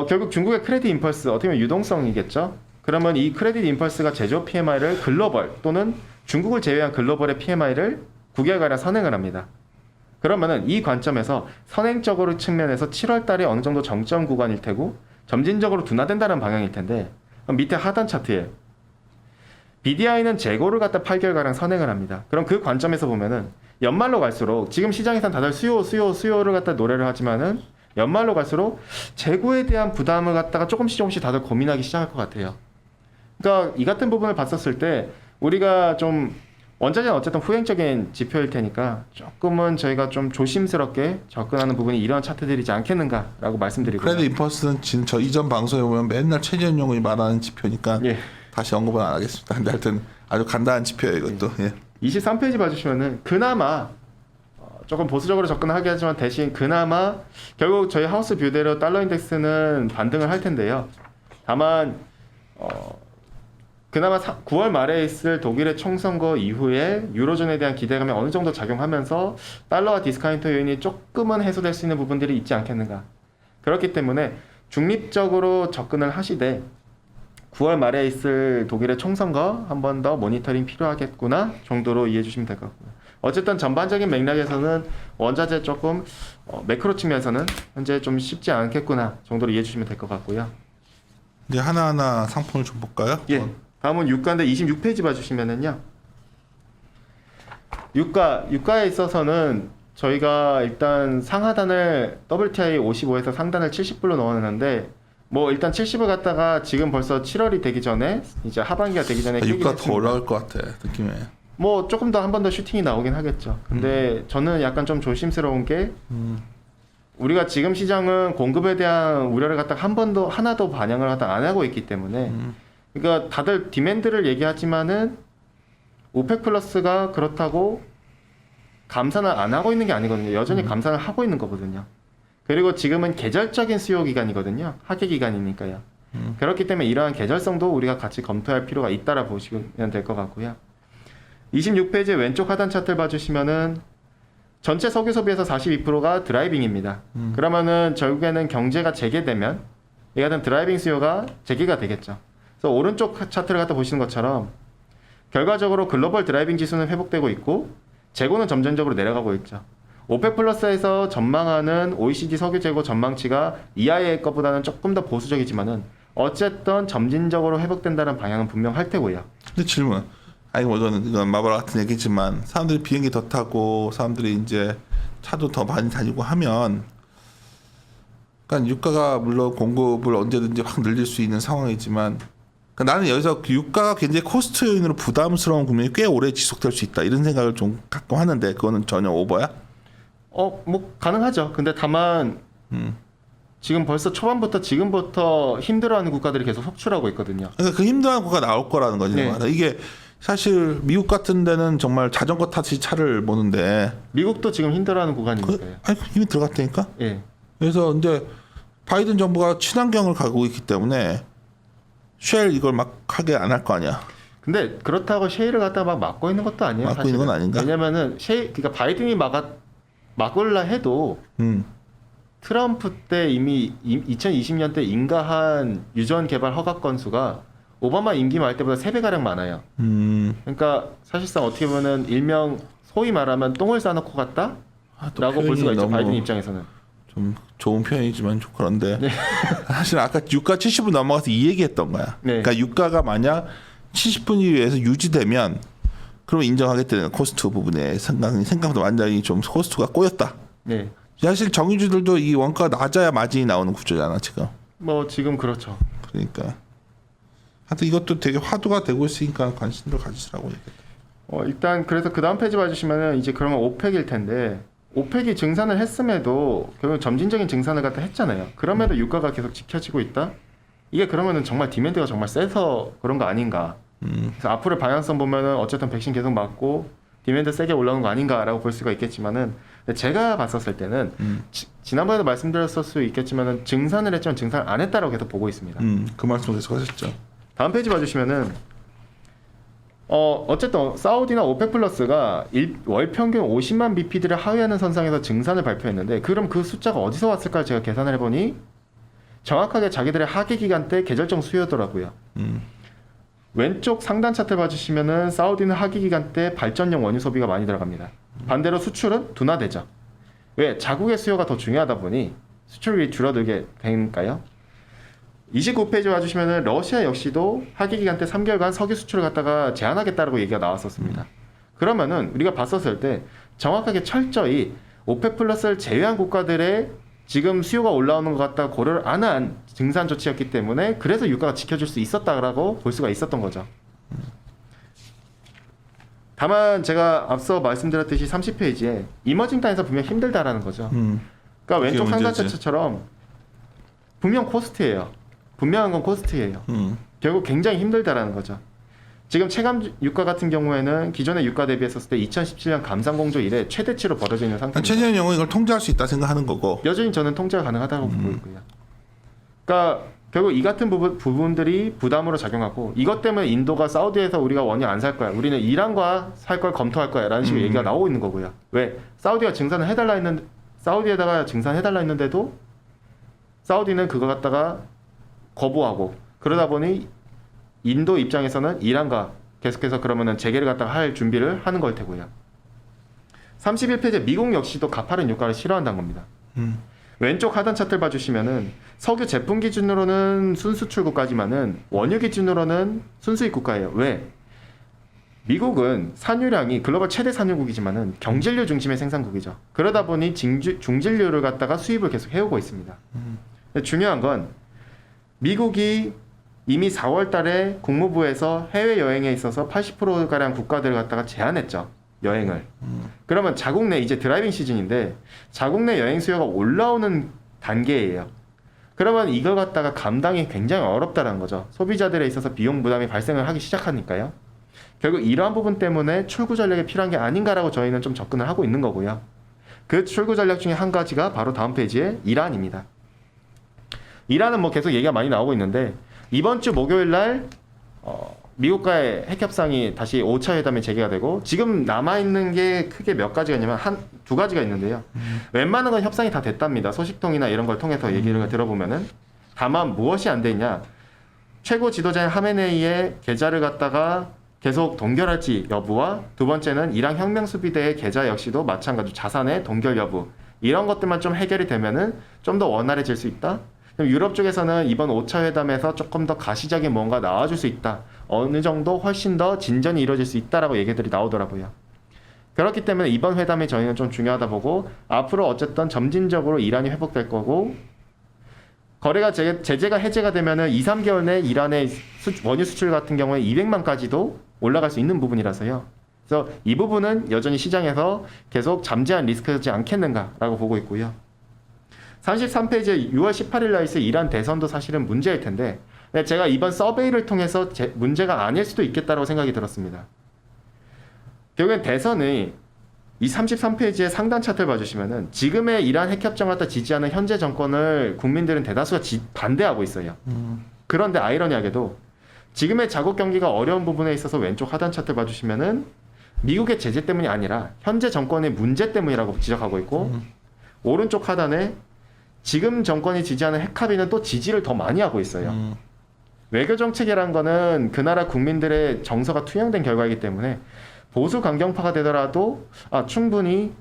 결국 중국의 크레딧 임펄스 어떻게 보면 유동성이겠죠. 그러면 이 크레딧 임펄스가 제조업 PMI를 글로벌 또는 중국을 제외한 글로벌의 PMI를 9개월가량 선행을 합니다. 그러면은 이 관점에서 선행적으로 측면에서 7월 달에 어느 정도 정점 구간일 테고 점진적으로 둔화된다는 방향일 텐데 그럼 밑에 하단 차트에 BDI는 재고를 갖다 8개월가량 선행을 합니다. 그럼 그 관점에서 보면은 연말로 갈수록 지금 시장에선 다들 수요를 갖다 노래를 하지만은 연말로 갈수록 재고에 대한 부담을 갖다가 조금씩 다들 고민하기 시작할 것 같아요. 그러니까 이 같은 부분을 봤었을 때 우리가 좀 원자재는 어쨌든 후행적인 지표일 테니까 조금은 저희가 좀 조심스럽게 접근하는 부분이 이런 차트들이지 않겠는가라고 말씀드리고요. 크레딧 임펄스는 저 이전 방송에 보면 맨날 최재현 용이 말하는 지표니까 예. 다시 언급은 안 하겠습니다. 근데 하여튼 아주 간단한 지표예요 이것도. 예. 23페이지 봐주시면은 그나마 조금 보수적으로 접근하게 하지만 대신 그나마 결국 저희 하우스 뷰대로 달러 인덱스는 반등을 할 텐데요. 다만 그나마 9월 말에 있을 독일의 총선거 이후에 유로존에 대한 기대감이 어느 정도 작용하면서 달러와 디스카운트 요인이 조금은 해소될 수 있는 부분들이 있지 않겠는가. 그렇기 때문에 중립적으로 접근을 하시되 9월 말에 있을 독일의 총선거 한 번 더 모니터링 필요하겠구나 정도로 이해해 주시면 될 것 같고요. 어쨌든 전반적인 맥락에서는 원자재 조금 매크로 측면에서는 현재 좀 쉽지 않겠구나 정도로 이해해 주시면 될 것 같고요. 이제 하나하나 상품을 좀 볼까요? 예. 다음은 유가인데 26페이지 봐주시면은요. 유가에 있어서는 저희가 일단 상하단을 WTI 55에서 상단을 70불로 넣어놨는데 뭐 일단 70을 갖다가 지금 벌써 7월이 되기 전에 이제 하반기가 되기 전에 유가 더 올라갈 것 같아 느낌에. 뭐 조금 더 한 번 더 슈팅이 나오긴 하겠죠. 근데 저는 약간 좀 조심스러운 게 우리가 지금 시장은 공급에 대한 우려를 갖다가 하나도 반영을 갖다 안 하고 있기 때문에 그러니까 다들 디맨드를 얘기하지만은 오펙 플러스가 그렇다고 감산을 안 하고 있는 게 아니거든요. 여전히 감산을 하고 있는 거거든요. 그리고 지금은 계절적인 수요 기간이거든요. 하계 기간이니까요. 그렇기 때문에 이러한 계절성도 우리가 같이 검토할 필요가 있다라 보시면 될 것 같고요. 26페이지 왼쪽 하단 차트를 봐주시면은 전체 석유 소비에서 42%가 드라이빙입니다. 그러면은 결국에는 경제가 재개되면 이 같은 드라이빙 수요가 재개가 되겠죠. 그래서 오른쪽 차트를 갖다 보시는 것처럼 결과적으로 글로벌 드라이빙 지수는 회복되고 있고 재고는 점진적으로 내려가고 있죠. 오펙 플러스에서 전망하는 OECD 석유 재고 전망치가 EIA 것보다는 조금 더 보수적이지만은 어쨌든 점진적으로 회복된다는 방향은 분명할 테고요. 근데 질문. 아니 뭐 이건 마블 같은 얘기지만 사람들이 비행기 더 타고 사람들이 이제 차도 더 많이 다니고 하면 그러니까 유가가 물론 공급을 언제든지 확 늘릴 수 있는 상황이지만 그러니까 나는 여기서 유가가 굉장히 코스트 요인으로 부담스러운 국면이 꽤 오래 지속될 수 있다 이런 생각을 좀 가끔 하는데 그거는 전혀 오버야? 뭐 가능하죠. 근데 다만 지금 벌써 초반부터 지금부터 힘들어하는 국가들이 계속 속출하고 있거든요. 그러니까 그 힘들어하는 국가가 나올 거라는 거지. 네. 이게 사실 미국 같은 데는 정말 자전거 타듯이 차를 모는데 미국도 지금 힘들어하는 구간이니까요. 아니 이미 들어갔다니까. 예. 그래서 이제 바이든 정부가 친환경을 가고 있기 때문에 쉘 이걸 막 하게 안 할 거 아니야. 근데 그렇다고 셰일을 갖다 막 막고 있는 것도 아니에요. 막고 있는 건 아닌가? 왜냐면은 그러니까 바이든이 막을라 해도 트럼프 때 이미 2020년 때 인가한 유전 개발 허가 건수가 오바마 임기 말 때보다 3배 가량 많아요. 그러니까 사실상 어떻게 보면은 일명 소위 말하면 똥을 싸놓고 갔다? 라고 볼 수가 있죠. 바이든 입장에서는. 좀 좋은 표현이지만 좀 그런데 사실 아까 유가 70분 넘어가서 이 얘기했던 거야. 네. 그러니까 유가가 만약 70분 이후에서 유지되면 그럼 인정하겠다는 코스트 부분에 생각보다 완전히 좀 코스트가 꼬였다. 네. 사실 정유주들도 이 원가가 낮아야 마진이 나오는 구조잖아 지금. 뭐 지금 그렇죠. 그러니까 하여튼 이것도 되게 화두가 되고 있으니까 관심을 가지시라고 얘기했다. 일단 그래서 그 다음 페이지 봐주시면은 이제 그러면 오펙일 텐데 오펙이 증산을 했음에도 결국 점진적인 증산을 갖다 했잖아요. 그럼에도 유가가 계속 지켜지고 있다? 이게 그러면은 정말 디맨드가 정말 세서 그런 거 아닌가? 그래서 앞으로 방향성 보면은 어쨌든 백신 계속 맞고 디맨드 세게 올라오는 거 아닌가라고 볼 수가 있겠지만은 제가 봤었을 때는 지난번에도 말씀드렸을 수 있겠지만은 증산을 했지만 증산을 안 했다라고 계속 보고 있습니다. 그 말씀 계속 하셨죠. 다음 페이지 봐주시면은 어쨌든 사우디나 오펙 플러스가 월 평균 50만 bpd를 하회하는 선상에서 증산을 발표했는데 그럼 그 숫자가 어디서 왔을까 제가 계산을 해보니 정확하게 자기들의 하계 기간 때 계절적 수요더라고요. 왼쪽 상단 차트 봐주시면은 사우디는 하계 기간 때 발전용 원유 소비가 많이 들어갑니다. 반대로 수출은 둔화되죠. 왜? 자국의 수요가 더 중요하다 보니 수출이 줄어들게 되니까요. 29페이지 와주시면은 러시아 역시도 하계 기간 때 3개월간 석유 수출을 갖다가 제한하겠다라고 얘기가 나왔었습니다. 그러면은 우리가 봤었을 때 정확하게 철저히 오펙 플러스를 제외한 국가들의 지금 수요가 올라오는 것 같다 고려를 안 한 증산 조치였기 때문에 그래서 유가가 지켜줄 수 있었다라고 볼 수가 있었던 거죠. 다만 제가 앞서 말씀드렸듯이 30페이지에 이머징 단에서 분명 힘들다라는 거죠. 그러니까 왼쪽 상단 차트처럼 분명 코스트예요. 분명한 건 코스트예요. 결국 굉장히 힘들다라는 거죠. 지금 체감 유가 같은 경우에는 기존의 유가 대비했었을 때 2017년 감산공조 이래 최대치로 벌어져 있는 상태입니다. 최재형 영은 이걸 통제할 수 있다 생각하는 거고. 여전히 저는 통제가 가능하다고 보고 있고요. 그러니까 결국 이 같은 부분들이 부담으로 작용하고 이것 때문에 인도가 사우디에서 우리가 원유 안 살 거야. 우리는 이란과 살 걸 검토할 거야. 라는 식으로 얘기가 나오고 있는 거고요. 왜? 사우디가 증산을 해달라 했는데 사우디에다가 증산해달라 했는데도 사우디는 그거 갖다가 거부하고 그러다 보니 인도 입장에서는 이란과 계속해서 그러면은 재개를 갖다가 할 준비를 하는 걸 테고요. 31페이지 미국 역시도 가파른 유가를 싫어한다는 겁니다. 왼쪽 하단 차트를 봐주시면은 석유 제품 기준으로는 순수출 국가지만은 원유 기준으로는 순수입 국가예요. 왜? 미국은 산유량이 글로벌 최대 산유국이지만은 경질류 중심의 생산국이죠. 그러다 보니 중질류를 갖다가 수입을 계속 해오고 있습니다. 중요한 건 미국이 이미 4월 달에 국무부에서 해외여행에 있어서 80%가량 국가들을 갖다가 제한했죠. 여행을. 그러면 자국 내 이제 드라이빙 시즌인데 자국 내 여행 수요가 올라오는 단계예요. 그러면 이걸 갖다가 감당이 굉장히 어렵다는 거죠. 소비자들에 있어서 비용 부담이 발생을 하기 시작하니까요. 결국 이러한 부분 때문에 출구 전략이 필요한 게 아닌가라고 저희는 좀 접근을 하고 있는 거고요. 그 출구 전략 중에 한 가지가 바로 다음 페이지에 이란입니다. 이란은 뭐 계속 얘기가 많이 나오고 있는데 이번 주 목요일 날 미국과의 핵 협상이 다시 5차 회담이 재개가 되고 지금 남아 있는 게 크게 몇 가지가 있냐면 두 가지가 있는데요. 웬만한 건 협상이 다 됐답니다. 소식통이나 이런 걸 통해서 얘기를 들어보면은 다만 무엇이 안 되냐? 최고 지도자인 하메네이의 계좌를 갖다가 계속 동결할지 여부와 두 번째는 이란 혁명수비대의 계좌 역시도 마찬가지로 자산의 동결 여부 이런 것들만 좀 해결이 되면은 좀 더 원활해질 수 있다. 그럼 유럽 쪽에서는 이번 5차 회담에서 조금 더 가시적인 뭔가 나와줄 수 있다. 어느 정도 훨씬 더 진전이 이루어질 수 있다라고 얘기들이 나오더라고요. 그렇기 때문에 이번 회담이 저희는 좀 중요하다 보고 앞으로 어쨌든 점진적으로 이란이 회복될 거고 거래가 제재가 해제가 되면은 2, 3개월 내 이란의 원유 수출 같은 경우에 200만까지도 올라갈 수 있는 부분이라서요. 그래서 이 부분은 여전히 시장에서 계속 잠재한 리스크지 않겠는가라고 보고 있고요. 33페이지에 6월 18일 날 있을 이란 대선도 사실은 문제일 텐데 제가 이번 서베이를 통해서 문제가 아닐 수도 있겠다고 생각이 들었습니다. 결국엔 대선의 이 33페이지의 상단 차트를 봐주시면은 지금의 이란 핵협정을 갖다 지지하는 현재 정권을 국민들은 대다수가 반대하고 있어요. 그런데 아이러니하게도 지금의 자국 경기가 어려운 부분에 있어서 왼쪽 하단 차트를 봐주시면은 미국의 제재 때문이 아니라 현재 정권의 문제 때문이라고 지적하고 있고 오른쪽 하단에 지금 정권이 지지하는 핵 합의는 또 지지를 더 많이 하고 있어요. 외교 정책이라는 거는 그 나라 국민들의 정서가 투영된 결과이기 때문에 보수 강경파가 되더라도 충분히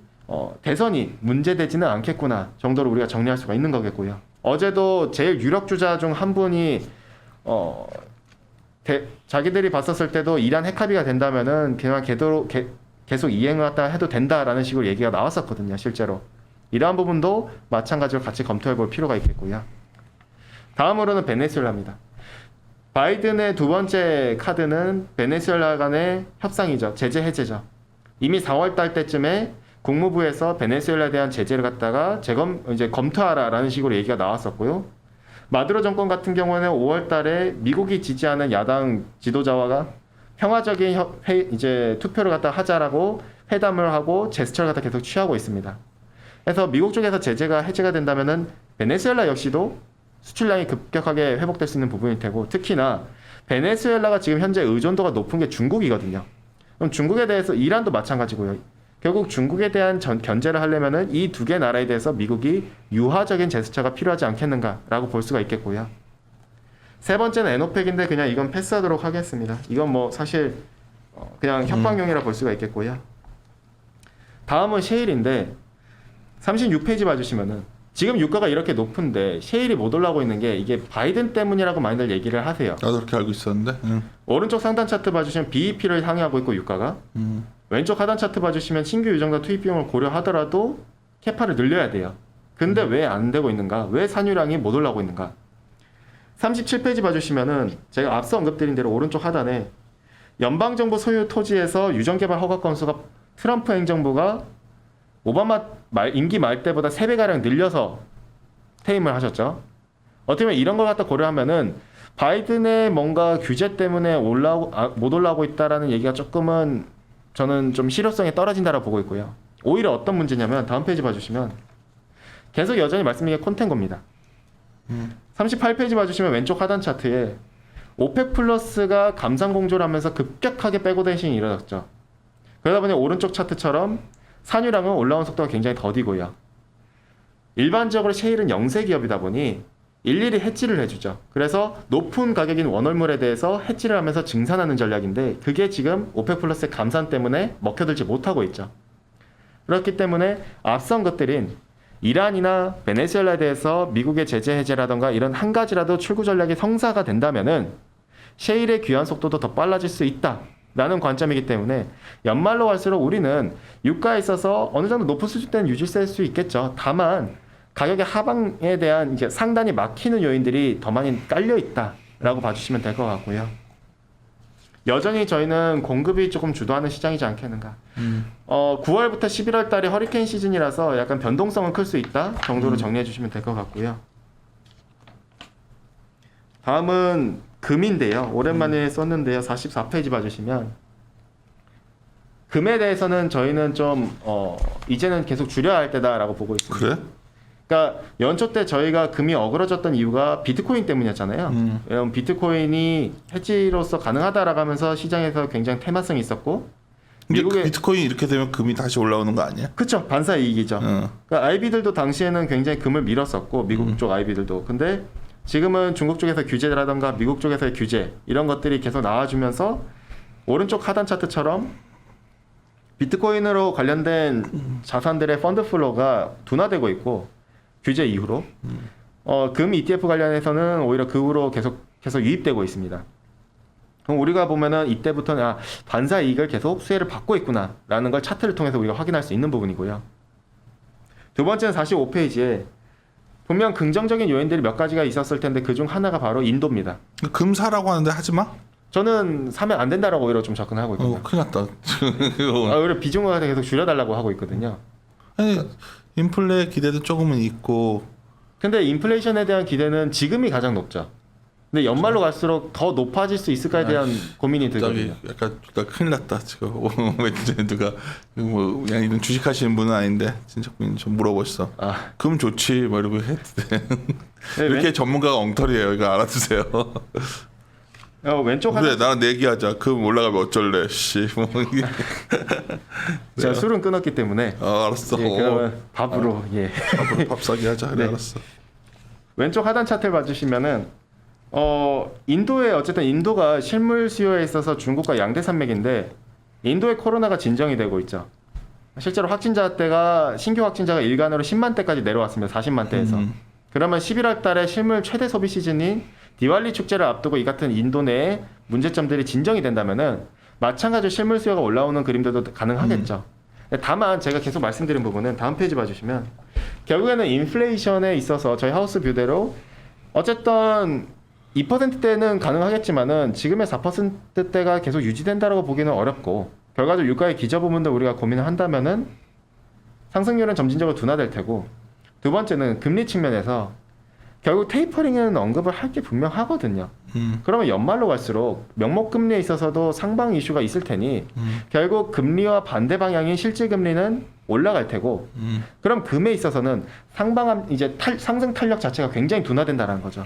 대선이 문제되지는 않겠구나 정도로 우리가 정리할 수가 있는 거겠고요. 어제도 제일 유력 주자 중 한 분이 자기들이 봤었을 때도 이란 핵 합의가 된다면은 그냥 계속 이행을 갖다 해도 된다라는 식으로 얘기가 나왔었거든요. 실제로. 이러한 부분도 마찬가지로 같이 검토해 볼 필요가 있겠고요. 다음으로는 베네수엘라입니다. 바이든의 두 번째 카드는 베네수엘라 간의 협상이죠. 제재 해제죠. 이미 4월 달 때쯤에 국무부에서 베네수엘라에 대한 제재를 갖다가 이제 검토하라라는 식으로 얘기가 나왔었고요. 마두로 정권 같은 경우는 5월 달에 미국이 지지하는 야당 지도자와 평화적인 이제 투표를 갖다 하자라고 회담을 하고 제스처를 갖다 계속 취하고 있습니다. 그래서 미국 쪽에서 제재가 해제가 된다면은 베네수엘라 역시도 수출량이 급격하게 회복될 수 있는 부분일 테고 특히나 베네수엘라가 지금 현재 의존도가 높은 게 중국이거든요. 그럼 중국에 대해서 이란도 마찬가지고요. 결국 중국에 대한 견제를 하려면은 이 두 개 나라에 대해서 미국이 유화적인 제스처가 필요하지 않겠는가라고 볼 수가 있겠고요. 세 번째는 에노펙인데 그냥 이건 패스하도록 하겠습니다. 이건 뭐 사실 그냥 협박용이라 볼 수가 있겠고요. 다음은 셰일인데 36페이지 봐주시면은 지금 유가가 이렇게 높은데 셰일이 못 올라오고 있는 게 이게 바이든 때문이라고 많이들 얘기를 하세요. 나도 그렇게 알고 있었는데. 오른쪽 상단 차트 봐주시면 BEP를 향해하고 있고 유가가 왼쪽 하단 차트 봐주시면 신규 유정자 투입 비용을 고려하더라도 캐파를 늘려야 돼요. 근데 왜 안 되고 있는가? 왜 산유량이 못 올라오고 있는가? 37페이지 봐주시면은 제가 앞서 언급드린 대로 오른쪽 하단에 연방정부 소유 토지에서 유전개발 허가 건수가 트럼프 행정부가 오바마 임기 말 때보다 3배가량 늘려서 퇴임을 하셨죠. 어떻게 보면 이런 걸 갖다 고려하면은 바이든의 뭔가 규제 때문에 못 올라오고 있다라는 얘기가 조금은 저는 좀 실효성이 떨어진다라고 보고 있고요. 오히려 어떤 문제냐면 다음 페이지 봐주시면 계속 여전히 말씀드린 게 콘텐고입니다. 38페이지 봐주시면 왼쪽 하단 차트에 오펙 플러스가 감산 공조를 하면서 급격하게 백오데이션이 이루어졌죠. 그러다 보니 오른쪽 차트처럼 산유량은 올라온 속도가 굉장히 더디고요. 일반적으로 셰일은 영세 기업이다 보니 일일이 해지를 해주죠. 그래서 높은 가격인 원월물에 대해서 해지를 하면서 증산하는 전략인데 그게 지금 오펙 플러스의 감산 때문에 먹혀들지 못하고 있죠. 그렇기 때문에 앞선 것들인 이란이나 베네수엘라에 대해서 미국의 제재 해제라던가 이런 한 가지라도 출구 전략이 성사가 된다면은 셰일의 귀환 속도도 더 빨라질 수 있다라는 관점이기 때문에 연말로 갈수록 우리는 유가에 있어서 어느 정도 높은 수준대는 유지될 수 있겠죠. 다만 가격의 하방에 대한 이제 상단이 막히는 요인들이 더 많이 깔려 있다. 라고 봐주시면 될 것 같고요. 여전히 저희는 공급이 조금 주도하는 시장이지 않겠는가. 9월부터 11월 달이 허리케인 시즌이라서 약간 변동성은 클 수 있다 정도로 정리해 주시면 될 것 같고요. 다음은 금인데요. 오랜만에 썼는데요. 44페이지 봐주시면 금에 대해서는 저희는 좀 이제는 계속 줄여야 할 때다라고 보고 있습니다. 그래? 그러니까 연초 때 저희가 금이 어그러졌던 이유가 비트코인 때문이었잖아요. 왜냐면 비트코인이 해지로서 가능하다라고 하면서 시장에서 굉장히 테마성이 있었고 근데 미국의 비트코인 이렇게 되면 금이 다시 올라오는 거 아니야? 그쵸 반사 이익이죠. 그러니까 IB들도 당시에는 굉장히 금을 밀었었고 미국 쪽 IB들도. 근데 지금은 중국 쪽에서 규제라던가 미국 쪽에서의 규제 이런 것들이 계속 나와주면서 오른쪽 하단 차트처럼 비트코인으로 관련된 자산들의 펀드 플로우가 둔화되고 있고 규제 이후로 금 ETF 관련해서는 오히려 그 후로 계속해서 유입되고 있습니다. 그럼 우리가 보면은 이때부터는 반사 이익을 계속 수혜를 받고 있구나라는 걸 차트를 통해서 우리가 확인할 수 있는 부분이고요. 두 번째는 45페이지에 분명 긍정적인 요인들이 몇 가지가 있었을 텐데 그중 하나가 바로 인도입니다. 금 사라고 하는데 하지 마? 저는 사면 안 된다라고 오히려 좀 접근하고 있거든요. 큰일 났다. 오히려 비중을 계속 줄여달라고 하고 있거든요. 아니, 인플레 기대도 조금은 있고. 근데 인플레이션에 대한 기대는 지금이 가장 높죠. 근데 연말로 갈수록 더 높아질 수 있을까에 대한 고민이 들거든요. 약간 큰일 났다 지금. 왜 누가 뭐 그냥 이런 주식하시는 분은 아닌데 진짜 좀 물어보셨어. 금 좋지 뭐 이러고 했대. 네, 이렇게 전문가가 엉터리예요. 이거 알아두세요. 왼쪽 그래 나랑 내기하자. 금 올라가면 어쩔래? 씨 뭐. 제가 술은 끊었기 때문에. 알았어. 예, 그러면 밥으로 밥으로 밥 사기 하자. 그래 네. 알았어. 왼쪽 하단 차트를 봐주시면은 인도에 어쨌든 인도가 실물 수요에 있어서 중국과 양대 산맥인데 인도의 코로나가 진정이 되고 있죠. 실제로 확진자가 신규 확진자가 일간으로 10만 대까지 내려왔습니다. 40만 대에서. 그러면 11월 달에 실물 최대 소비 시즌인 디왈리 축제를 앞두고 이 같은 인도 내에 문제점들이 진정이 된다면은 마찬가지로 실물 수요가 올라오는 그림들도 가능하겠죠. 다만 제가 계속 말씀드린 부분은 다음 페이지 봐주시면 결국에는 인플레이션에 있어서 저희 하우스 뷰대로 어쨌든 2%대는 가능하겠지만은 지금의 4%대가 계속 유지된다라고 보기는 어렵고 결과적으로 유가의 기저 부분도 우리가 고민을 한다면은 상승률은 점진적으로 둔화될 테고 두 번째는 금리 측면에서 결국 테이퍼링은 언급을 할 게 분명하거든요. 그러면 연말로 갈수록 명목 금리에 있어서도 상방 이슈가 있을 테니 결국 금리와 반대 방향인 실질 금리는 올라갈 테고 그럼 금에 있어서는 상방한 이제 상승 탄력 자체가 굉장히 둔화된다라는 거죠.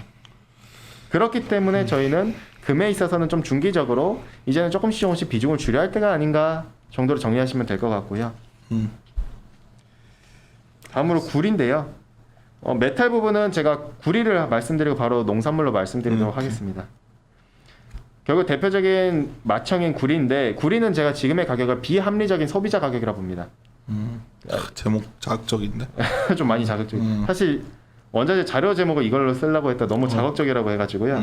그렇기 때문에 저희는 금에 있어서는 좀 중기적으로 이제는 조금씩 비중을 줄여야 할 때가 아닌가 정도로 정리하시면 될 것 같고요. 다음으로 굴인데요. 메탈 부분은 제가 구리를 말씀드리고 바로 농산물로 말씀드리도록 하겠습니다. 결국 대표적인 맏형인 구리인데 구리는 제가 지금의 가격을 비합리적인 소비자 가격이라 봅니다. 제목 자극적인데. 좀 많이 자극적이에요. 사실 원자재 자료 제목을 이걸로 쓰려고 했다 너무 자극적이라고 해가지고요.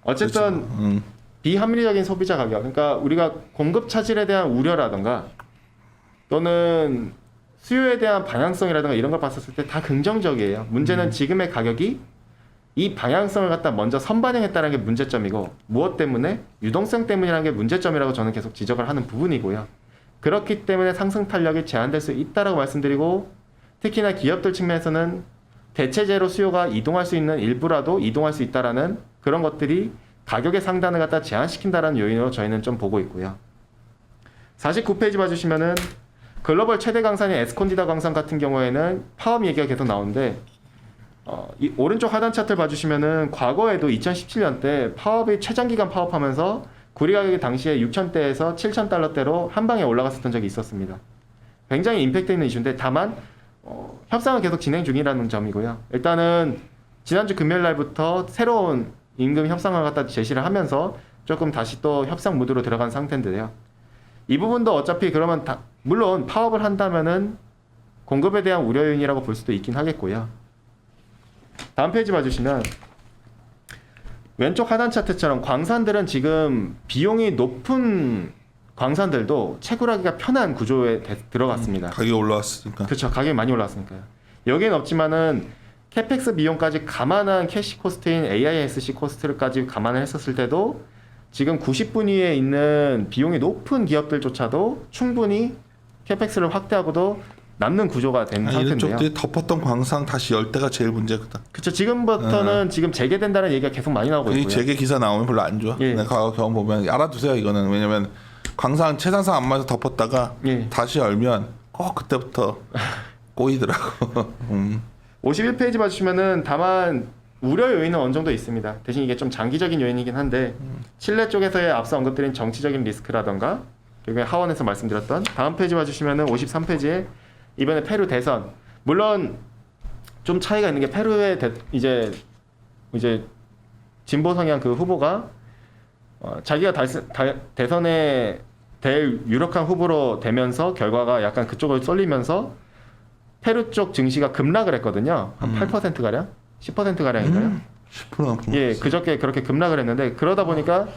어쨌든 비합리적인 소비자 가격. 그러니까 우리가 공급 차질에 대한 우려라던가 또는 수요에 대한 방향성이라든가 이런 걸 봤었을 때 다 긍정적이에요. 문제는 지금의 가격이 이 방향성을 갖다 먼저 선반영했다는 게 문제점이고 무엇 때문에? 유동성 때문이라는 게 문제점이라고 저는 계속 지적을 하는 부분이고요. 그렇기 때문에 상승 탄력이 제한될 수 있다라고 말씀드리고 특히나 기업들 측면에서는 대체재로 수요가 이동할 수 있는 일부라도 이동할 수 있다라는 그런 것들이 가격의 상단을 갖다 제한시킨다라는 요인으로 저희는 좀 보고 있고요. 49페이지 봐주시면은 글로벌 최대 강산인 에스콘디다 강산 같은 경우에는 파업 얘기가 계속 나오는데 이 오른쪽 하단 차트를 봐주시면은 과거에도 2017년 때 파업이 최장기간 파업하면서 구리 가격이 당시에 6,000대에서 7,000달러대로 한 방에 올라갔었던 적이 있었습니다. 굉장히 임팩트 있는 이슈인데 다만 협상은 계속 진행 중이라는 점이고요. 일단은 지난주 금요일 날부터 새로운 임금 협상을 갖다 제시를 하면서 조금 다시 또 협상 무드로 들어간 상태인데요. 이 부분도 어차피 그러면 물론 파업을 한다면은 공급에 대한 우려 요인이라고 볼 수도 있긴 하겠고요. 다음 페이지 봐주시면 왼쪽 하단 차트처럼 광산들은 지금 비용이 높은 광산들도 채굴하기가 편한 구조에 들어갔습니다. 가격이 올라왔으니까. 그렇죠. 가격이 많이 올랐으니까요. 여기는 없지만은 캐펙스 비용까지 감안한 캐시 코스트인 AISC 코스트까지 감안을 했었을 때도 지금 90분 위에 있는 비용이 높은 기업들조차도 충분히 캐펙스를 확대하고도 남는 구조가 된 이런 상태인데요. 쪽들이 덮었던 광상 다시 열 때가 제일 문제거든. 그렇죠. 지금부터는 지금 재개된다는 얘기가 계속 많이 나오고 이 있고요. 재개 기사 나오면 별로 안 좋아. 예. 내가 경험 보면 알아두세요. 이거는 왜냐면 광산 채산상 안 맞아 덮었다가 예. 다시 열면 꼭 그때부터 꼬이더라고. 51페이지 봐주시면은 다만 우려 요인은 어느 정도 있습니다. 대신 이게 좀 장기적인 요인이긴 한데 칠레 쪽에서의 앞서 언급드린 정치적인 리스크라던가 그리고 하원에서 말씀드렸던 다음 페이지 봐주시면은 53페이지에 이번에 페루 대선 물론 좀 차이가 있는 게 페루의 이제 진보 성향 그 후보가 자기가 대선에 될 유력한 후보로 되면서 결과가 약간 그쪽으로 쏠리면서 페루 쪽 증시가 급락을 했거든요. 한 8% 가량, 10% 가량인가요? 10%는 예, 그저께 그렇게 급락을 했는데 그러다 보니까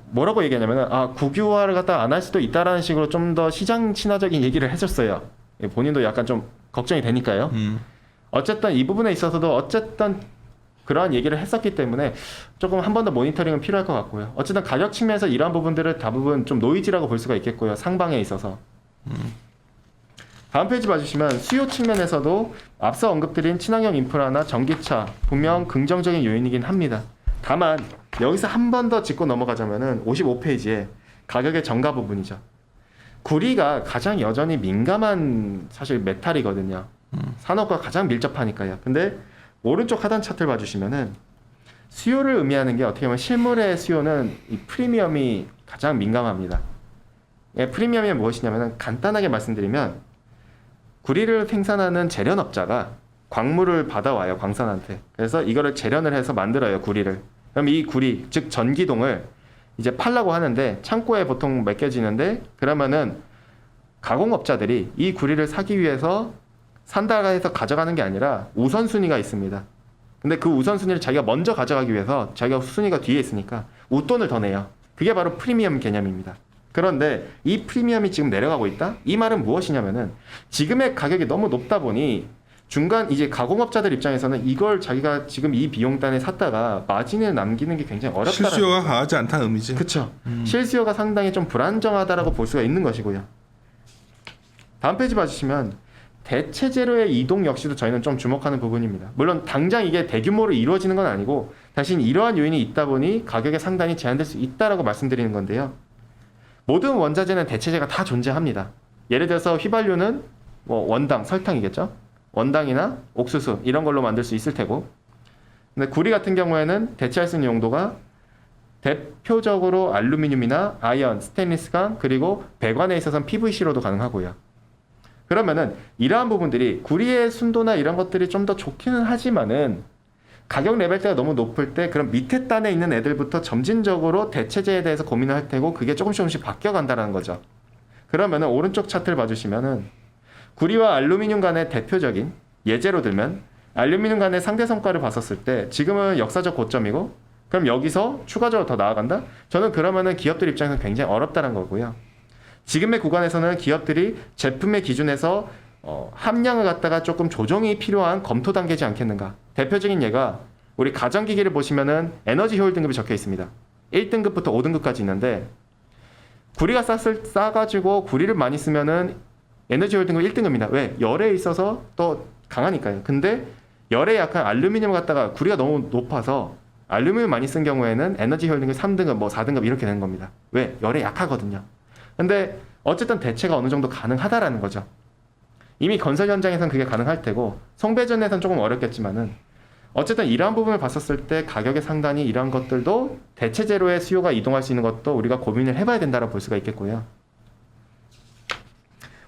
뭐라고 얘기하냐면은 국유화를 갖다 안 할 수도 있다라는 식으로 좀 더 시장 친화적인 얘기를 해줬어요. 예, 본인도 약간 좀 걱정이 되니까요. 어쨌든 이 부분에 있어서도 어쨌든 그러한 얘기를 했었기 때문에 조금 한 번 더 모니터링은 필요할 것 같고요. 어쨌든 가격 측면에서 이러한 부분들을 대부분 좀 노이즈라고 볼 수가 있겠고요. 상방에 있어서. 다음 페이지 봐주시면 수요 측면에서도 앞서 언급드린 친환경 인프라나 전기차 분명 긍정적인 요인이긴 합니다. 다만 여기서 한 번 더 짚고 넘어가자면은 55페이지에 가격의 정가 부분이죠. 구리가 가장 여전히 민감한 사실 메탈이거든요. 산업과 가장 밀접하니까요. 근데 오른쪽 하단 차트를 봐주시면은 수요를 의미하는 게 어떻게 보면 실물의 수요는 이 프리미엄이 가장 민감합니다. 예, 프리미엄이 무엇이냐면 간단하게 말씀드리면 구리를 생산하는 재련업자가 광물을 받아와요, 광산한테. 그래서 이거를 재련을 해서 만들어요, 구리를. 그럼 이 구리, 즉 전기동을 이제 팔라고 하는데 창고에 보통 맡겨지는데 그러면은 가공업자들이 이 구리를 사기 위해서 산다가 해서 가져가는 게 아니라 우선순위가 있습니다. 근데 그 우선순위를 자기가 먼저 가져가기 위해서 자기가 순위가 뒤에 있으니까 웃돈을 더 내요. 그게 바로 프리미엄 개념입니다. 그런데 이 프리미엄이 지금 내려가고 있다? 이 말은 무엇이냐면은 지금의 가격이 너무 높다 보니 중간 이제 가공업자들 입장에서는 이걸 자기가 지금 이 비용단에 샀다가 마진을 남기는 게 굉장히 어렵다는 실수요가 강하지 않다는 의미지. 그렇죠. 실수요가 상당히 좀 불안정하다라고 볼 수가 있는 것이고요. 다음 페이지 봐주시면 대체재료의 이동 역시도 저희는 좀 주목하는 부분입니다. 물론 당장 이게 대규모로 이루어지는 건 아니고 대신 이러한 요인이 있다 보니 가격에 상당히 제한될 수 있다라고 말씀드리는 건데요. 모든 원자재는 대체재가 다 존재합니다. 예를 들어서 휘발유는 뭐 원당, 설탕이겠죠. 원당이나 옥수수 이런 걸로 만들 수 있을 테고, 근데 구리 같은 경우에는 대체할 수 있는 용도가 대표적으로 알루미늄이나 아연, 스테인리스강 그리고 배관에 있어서는 PVC로도 가능하고요. 그러면은 이러한 부분들이 구리의 순도나 이런 것들이 좀 더 좋기는 하지만은 가격 레벨대가 너무 높을 때 그럼 밑에 단에 있는 애들부터 점진적으로 대체재에 대해서 고민을 할 테고 그게 조금씩 바뀌어간다는 거죠. 그러면은 오른쪽 차트를 봐주시면은 구리와 알루미늄 간의 대표적인 예제로 들면 알루미늄 간의 상대 성과를 봤었을 때 지금은 역사적 고점이고 그럼 여기서 추가적으로 더 나아간다? 저는 그러면은 기업들 입장에서 굉장히 어렵다는 거고요. 지금의 구간에서는 기업들이 제품의 기준에서 함량을 갖다가 조금 조정이 필요한 검토 단계지 않겠는가. 대표적인 예가 우리 가전기기를 보시면은 에너지 효율 등급이 적혀 있습니다. 1등급부터 5등급까지 있는데 구리가 싸가지고 구리를 많이 쓰면은 에너지 효율 등급 1등급입니다. 왜? 열에 있어서 또 강하니까요. 근데 열에 약한 알루미늄을 갖다가 구리가 너무 높아서 알루미늄 많이 쓴 경우에는 에너지 효율 등급 3등급, 뭐 4등급 이렇게 되는 겁니다. 왜? 열에 약하거든요. 근데 어쨌든 대체가 어느 정도 가능하다라는 거죠. 이미 건설 현장에서는 그게 가능할 테고 송배전에서는 조금 어렵겠지만은 어쨌든 이러한 부분을 봤었을 때 가격의 상단이 이러한 것들도 대체재료의 수요가 이동할 수 있는 것도 우리가 고민을 해봐야 된다고 볼 수가 있겠고요.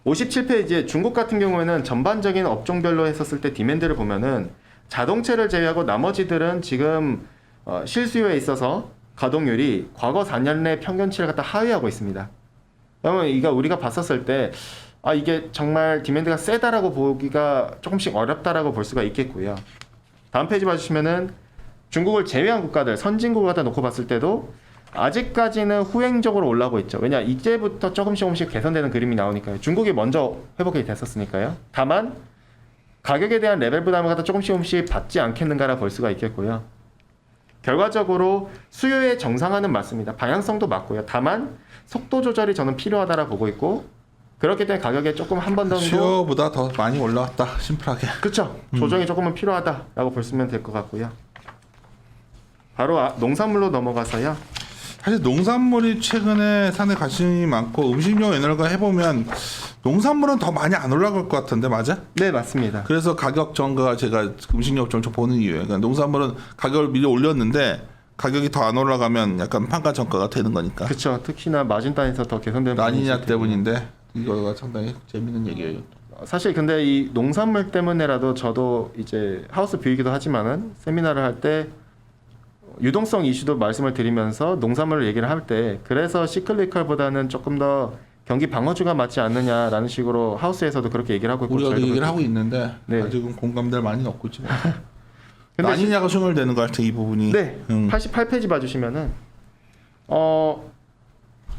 57페이지에 중국 같은 경우에는 전반적인 업종별로 했었을 때 디맨드를 보면은 자동차를 제외하고 나머지들은 지금 실수요에 있어서 가동률이 과거 4년 내 평균치를 갖다 하회하고 있습니다. 그러면 이거 우리가 봤었을 때 이게 정말 디맨드가 세다라고 보기가 조금씩 어렵다라고 볼 수가 있겠고요. 다음 페이지 봐주시면은 중국을 제외한 국가들, 선진국을 갖다 놓고 봤을 때도 아직까지는 후행적으로 올라오고 있죠. 왜냐 이제부터 조금씩 개선되는 그림이 나오니까요. 중국이 먼저 회복이 됐었으니까요. 다만 가격에 대한 레벨 부담을 갖다 조금씩 받지 않겠는가라 볼 수가 있겠고요. 결과적으로 수요의 정상화는 맞습니다. 방향성도 맞고요. 다만 속도 조절이 저는 필요하다라 보고 있고 그렇기 때문에 가격에 조금 한 번 정도 수요보다 더 많이 올라왔다. 심플하게. 그렇죠. 조정이 조금은 필요하다라고 보시면 될 것 같고요. 바로 농산물로 넘어가서요. 사실 농산물이 최근에 산에 관심이 많고 음식료 에너지가 해보면 농산물은 더 많이 안 올라갈 것 같은데 맞아? 네, 맞습니다. 그래서 가격 전가 제가 음식료 좀 보는 이유예요. 그러니까 농산물은 가격을 미리 올렸는데 가격이 더 안 올라가면 약간 판가 전가가 되는 거니까. 그렇죠. 특히나 마진단에서 더 개선되는 라니냐 부분이 때문인데 이거가 상당히 재밌는 얘기예요. 사실 근데 이 농산물 때문에라도 저도 이제 하우스 뷰이기도 하지만은 세미나를 할 때 유동성 이슈도 말씀을 드리면서 농산물을 얘기를 할 때 그래서 시클리컬보다는 조금 더 경기 방어주가 맞지 않느냐라는 식으로 하우스에서도 그렇게 얘기를 하고 있고 우리가 저희도 얘기를 그렇게- 하고 있는데 네. 아직은 공감될 많이 없고 있지. 근데 라니냐가 소멸되는 것 같아 이 부분이. 네, 88페이지 봐주시면은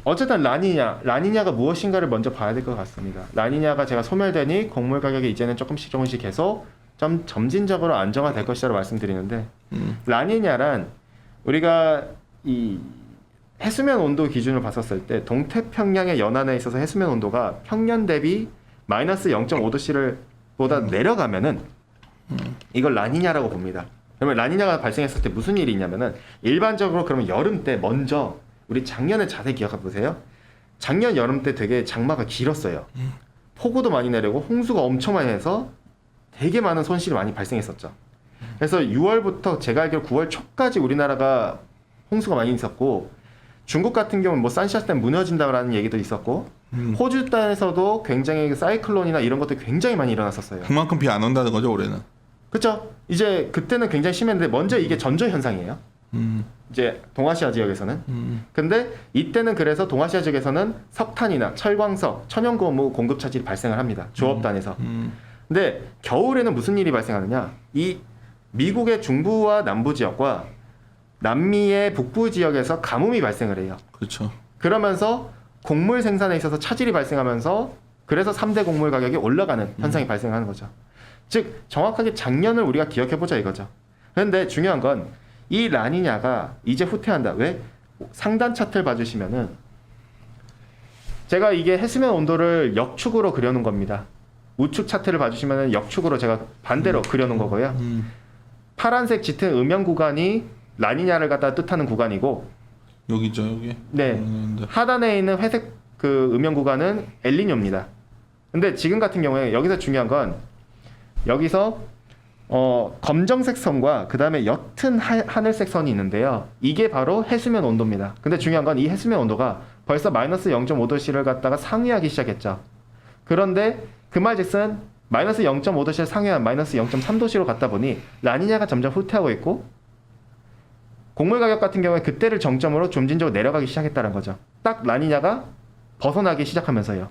어쨌든 라니냐가 무엇인가를 먼저 봐야 될 것 같습니다. 라니냐가 제가 소멸되니 곡물 가격이 이제는 조금씩 계속 좀 점진적으로 안정화될 것이라고 말씀드리는데 라니냐란 우리가 이 해수면 온도 기준을 봤었을 때 동태평양의 연안에 있어서 해수면 온도가 평년 대비 마이너스 0.5도씨를 보다 내려가면은 이걸 라니냐라고 봅니다. 그러면 라니냐가 발생했을 때 무슨 일이 있냐면은 일반적으로 그러면 여름 때 먼저 우리 작년에 자세히 기억해 보세요. 작년 여름 때 되게 장마가 길었어요. 폭우도 많이 내리고 홍수가 엄청 많이 해서 되게 많은 손실이 많이 발생했었죠. 그래서 6월부터 제가 알기로 9월 초까지 우리나라가 홍수가 많이 있었고 중국 같은 경우는 뭐 산샤댐 무너진다라는 얘기도 있었고 호주 땅에서도 굉장히 사이클론이나 이런 것들이 굉장히 많이 일어났었어요. 그만큼 비 안 온다는 거죠 올해는. 그렇죠. 이제 그때는 굉장히 심했는데 먼저 이게 전조 현상이에요. 이제 동아시아 지역에서는. 근데 이때는 그래서 동아시아 지역에서는 석탄이나 철광석, 천연고무 공급 차질이 발생을 합니다. 조업단에서. 근데 겨울에는 무슨 일이 발생하느냐? 이 미국의 중부와 남부 지역과 남미의 북부 지역에서 가뭄이 발생을 해요. 그렇죠. 그러면서 곡물 생산에 있어서 차질이 발생하면서 그래서 3대 곡물 가격이 올라가는 현상이 발생하는 거죠. 즉 정확하게 작년을 우리가 기억해 보자 이거죠. 그런데 중요한 건 이 라니냐가 이제 후퇴한다. 왜? 상단 차트를 봐주시면은 제가 이게 해수면 온도를 역축으로 그려놓은 겁니다. 우측 차트를 봐주시면은 역축으로 제가 반대로 그려놓은 거고요. 파란색 짙은 음영 구간이 라니냐를 갖다 뜻하는 구간이고 여기죠 여기. 네. 하단에 있는 회색 그 음영 구간은 엘니뇨입니다. 근데 지금 같은 경우에 여기서 중요한 건 여기서 검정색 선과 그 다음에 옅은 하늘색 선이 있는데요. 이게 바로 해수면 온도입니다. 근데 중요한 건 이 해수면 온도가 벌써 마이너스 0.5도씨를 갖다가 상회하기 시작했죠. 그런데 그 말즉슨 마이너스 0.5도씨를 상회한 마이너스 0.3도씨로 갔다 보니 라니냐가 점점 후퇴하고 있고 곡물 가격 같은 경우에 그때를 정점으로 점진적으로 내려가기 시작했다는 거죠. 딱 라니냐가 벗어나기 시작하면서요.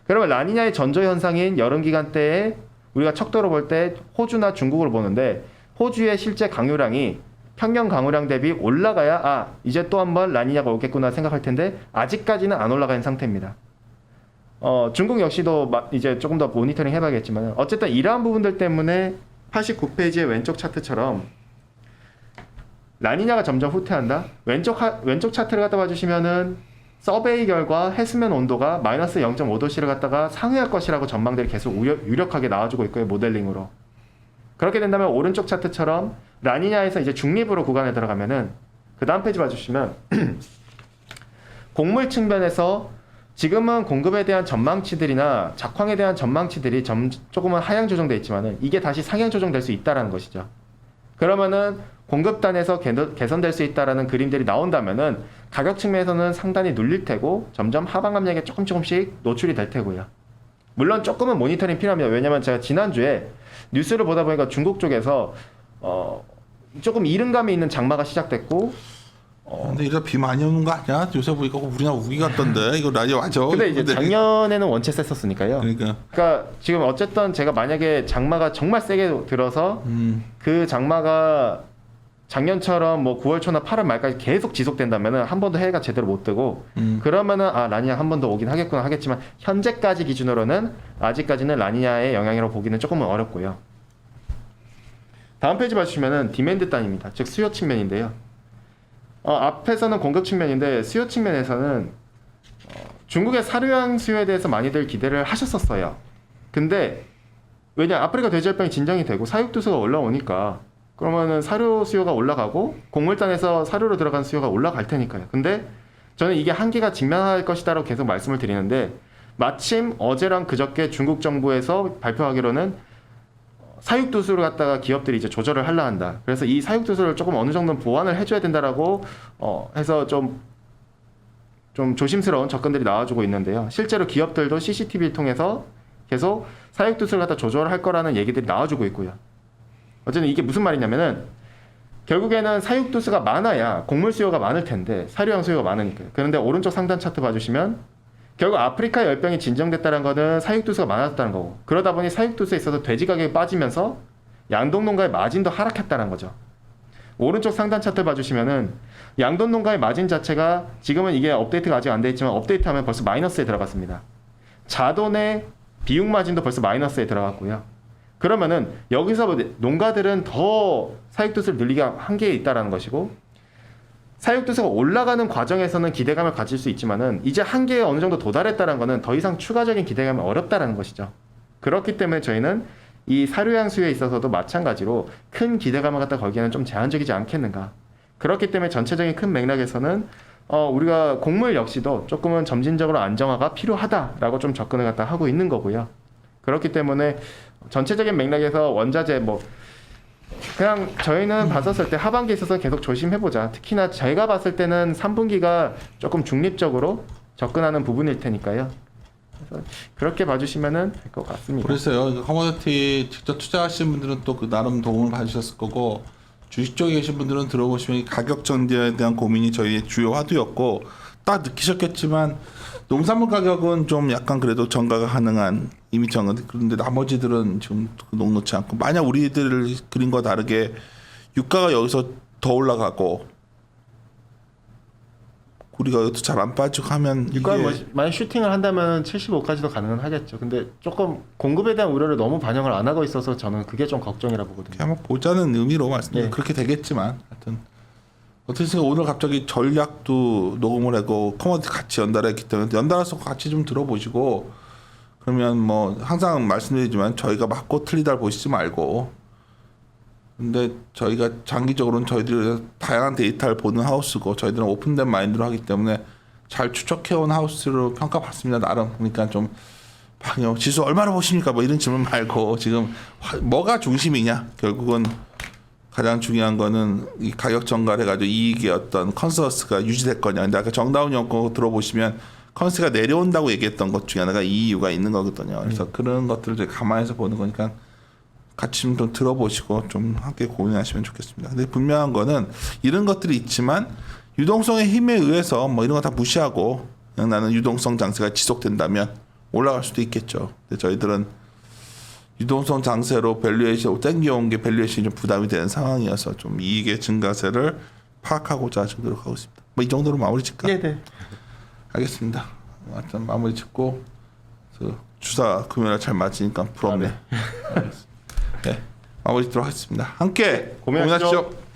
그러면 라니냐의 전조 현상인 여름 기간 때에 우리가 척도로 볼 때 호주나 중국을 보는데 호주의 실제 강유량이 평년 강우량 대비 올라가야 이제 또 한번 라니냐가 오겠구나 생각할 텐데 아직까지는 안 올라간 상태입니다. 중국 역시도 이제 조금 더 모니터링 해봐야겠지만 어쨌든 이러한 부분들 때문에 89페이지의 왼쪽 차트처럼 라니냐가 점점 후퇴한다. 왼쪽 차트를 갖다 봐주시면은 서베이 결과 해수면 온도가 마이너스 0.5도씨를 갖다가 상회할 것이라고 전망들이 계속 유력하게 나와주고 있고요. 모델링으로. 그렇게 된다면 오른쪽 차트처럼 라니냐에서 이제 중립으로 구간에 들어가면은 그 다음 페이지 봐주시면 곡물 측면에서 지금은 공급에 대한 전망치들이나 작황에 대한 전망치들이 조금은 하향 조정돼 있지만은 이게 다시 상향 조정될 수 있다라는 것이죠. 그러면은 공급단에서 개선될 수 있다라는 그림들이 나온다면은 가격 측면에서는 상단이 눌릴 테고 점점 하방 압력에 조금씩 노출이 될 테고요. 물론 조금은 모니터링 필요합니다. 왜냐면 제가 지난주에 뉴스를 보다 보니까 중국 쪽에서 조금 이른감이 있는 장마가 시작됐고 근데 이거 비 많이 오는 거 아니야? 요새 보니까 우리나라 우기 같던데 이거 라디오 맞아. 근데 이제 작년에는 원체 셌었으니까요. 그러니까 지금 어쨌든 제가 만약에 장마가 정말 세게 들어서 그 장마가 작년처럼 뭐 9월 초나 8월 말까지 계속 지속된다면은 한 번도 해가 제대로 못 뜨고 그러면은 라니냐 한 번 더 오긴 하겠구나 하겠지만 현재까지 기준으로는 아직까지는 라니냐의 영향이라고 보기는 조금은 어렵고요. 다음 페이지 봐주시면은 디맨드 단입니다. 즉 수요 측면인데요. 앞에서는 공급 측면인데 수요 측면에서는 중국의 사료양 수요에 대해서 많이들 기대를 하셨었어요. 근데 왜냐 아프리카 돼지열병이 진정이 되고 사육두수가 올라오니까 그러면은 사료 수요가 올라가고 곡물단에서 사료로 들어간 수요가 올라갈 테니까요. 근데 저는 이게 한계가 직면할 것이다라고 계속 말씀을 드리는데 마침 어제랑 그저께 중국 정부에서 발표하기로는 사육두수를 갖다가 기업들이 이제 조절을 하려 한다. 그래서 이 사육두수를 조금 어느 정도는 보완을 해줘야 된다라고 해서 좀 조심스러운 접근들이 나와주고 있는데요. 실제로 기업들도 CCTV를 통해서 계속 사육두수를 갖다 조절을 할 거라는 얘기들이 나와주고 있고요. 어쨌든 이게 무슨 말이냐면은 결국에는 사육두수가 많아야 곡물 수요가 많을 텐데 사료양 수요가 많으니까요. 그런데 오른쪽 상단 차트 봐주시면 결국 아프리카 열병이 진정됐다는 거는 사육두수가 많았다는 거고 그러다 보니 사육두수에 있어서 돼지 가격이 빠지면서 양동농가의 마진도 하락했다는 거죠. 오른쪽 상단 차트 봐주시면은 양동농가의 마진 자체가 지금은 이게 업데이트가 아직 안 돼 있지만 업데이트하면 벌써 마이너스에 들어갔습니다. 자돈의 비용 마진도 벌써 마이너스에 들어갔고요. 그러면은 여기서 농가들은 더 사육두수를 늘리기 한계에 있다라는 것이고 사육두수가 올라가는 과정에서는 기대감을 가질 수 있지만은 이제 한계에 어느 정도 도달했다는 것은 더 이상 추가적인 기대감이 어렵다라는 것이죠. 그렇기 때문에 저희는 이 사료양 수요에 있어서도 마찬가지로 큰 기대감을 갖다 걸기에는 좀 제한적이지 않겠는가. 그렇기 때문에 전체적인 큰 맥락에서는 우리가 곡물 역시도 조금은 점진적으로 안정화가 필요하다라고 좀 접근을 갖다 하고 있는 거고요. 그렇기 때문에 전체적인 맥락에서 원자재 그냥 저희는 봤었을 때 하반기에 있어서 계속 조심해보자. 특히나 제가 봤을 때는 3분기가 조금 중립적으로 접근하는 부분일 테니까요. 그래서 그렇게 봐주시면은 될 것 같습니다. 그랬어요. 커머디티 직접 투자하시는 분들은 또 그 나름 도움을 받으셨을 거고 주식 쪽에 계신 분들은 들어보시면 이 가격 전개에 대한 고민이 저희의 주요 화두였고 딱 느끼셨겠지만 농산물 가격은 좀 약간 그래도 전가가 가능한 이미 정은 그런데 나머지들은 지금 녹록치 않고 만약 우리들 그림과 다르게 유가가 여기서 더 올라가고 우리가 여기서 잘 안 빠지고 하면 유가 이게 만약 슈팅을 한다면 75까지도 가능은 하겠죠. 근데 조금 공급에 대한 우려를 너무 반영을 안 하고 있어서 저는 그게 좀 걱정이라 보거든요. 한번 보자는 의미로 말씀드려요. 예. 그렇게 되겠지만 하여튼 어떻게 생각 오늘 갑자기 전략도 녹음을 하고 커머디티 같이 연달았기 때문에 연달아서 같이 좀 들어보시고 그러면 뭐 항상 말씀드리지만 저희가 맞고 틀리다 보시지 말고 근데 저희가 장기적으로는 저희들이 다양한 데이터를 보는 하우스고 저희들은 오픈된 마인드로 하기 때문에 잘 추적해온 하우스로 평가받습니다. 나름 그러니까 좀 방역 지수 얼마나 보십니까? 뭐 이런 질문 말고 지금 뭐가 중심이냐 결국은 가장 중요한 거는 이 가격 전가를 해가지고 이익의 어떤 컨센서스가 유지될 거냐. 근데 아까 정다운 형 거 들어보시면 컨센서스가 내려온다고 얘기했던 것 중에 하나가 이 이유가 있는 거거든요. 그래서 그런 것들을 이제 감안해서 보는 거니까 같이 좀 들어보시고 좀 함께 고민하시면 좋겠습니다. 근데 분명한 거는 이런 것들이 있지만 유동성의 힘에 의해서 뭐 이런 거 다 무시하고 그냥 나는 유동성 장세가 지속된다면 올라갈 수도 있겠죠. 근데 저희들은 유동성 장세로 밸류에이션 땡겨온 게 밸류에이션이 좀 부담이 되는 상황이어서 좀 이익의 증가세를 파악하고자 지금 노력하고 있습니다. 뭐 이 정도로 마무리 짓까? 네네. 알겠습니다. 하여튼 마무리 짓고 주사 금요일 잘 맞으니까 부럽네. 알겠습니다. 네, 마무리 짓도록 하겠습니다. 함께 고민하시죠. 고민하시죠.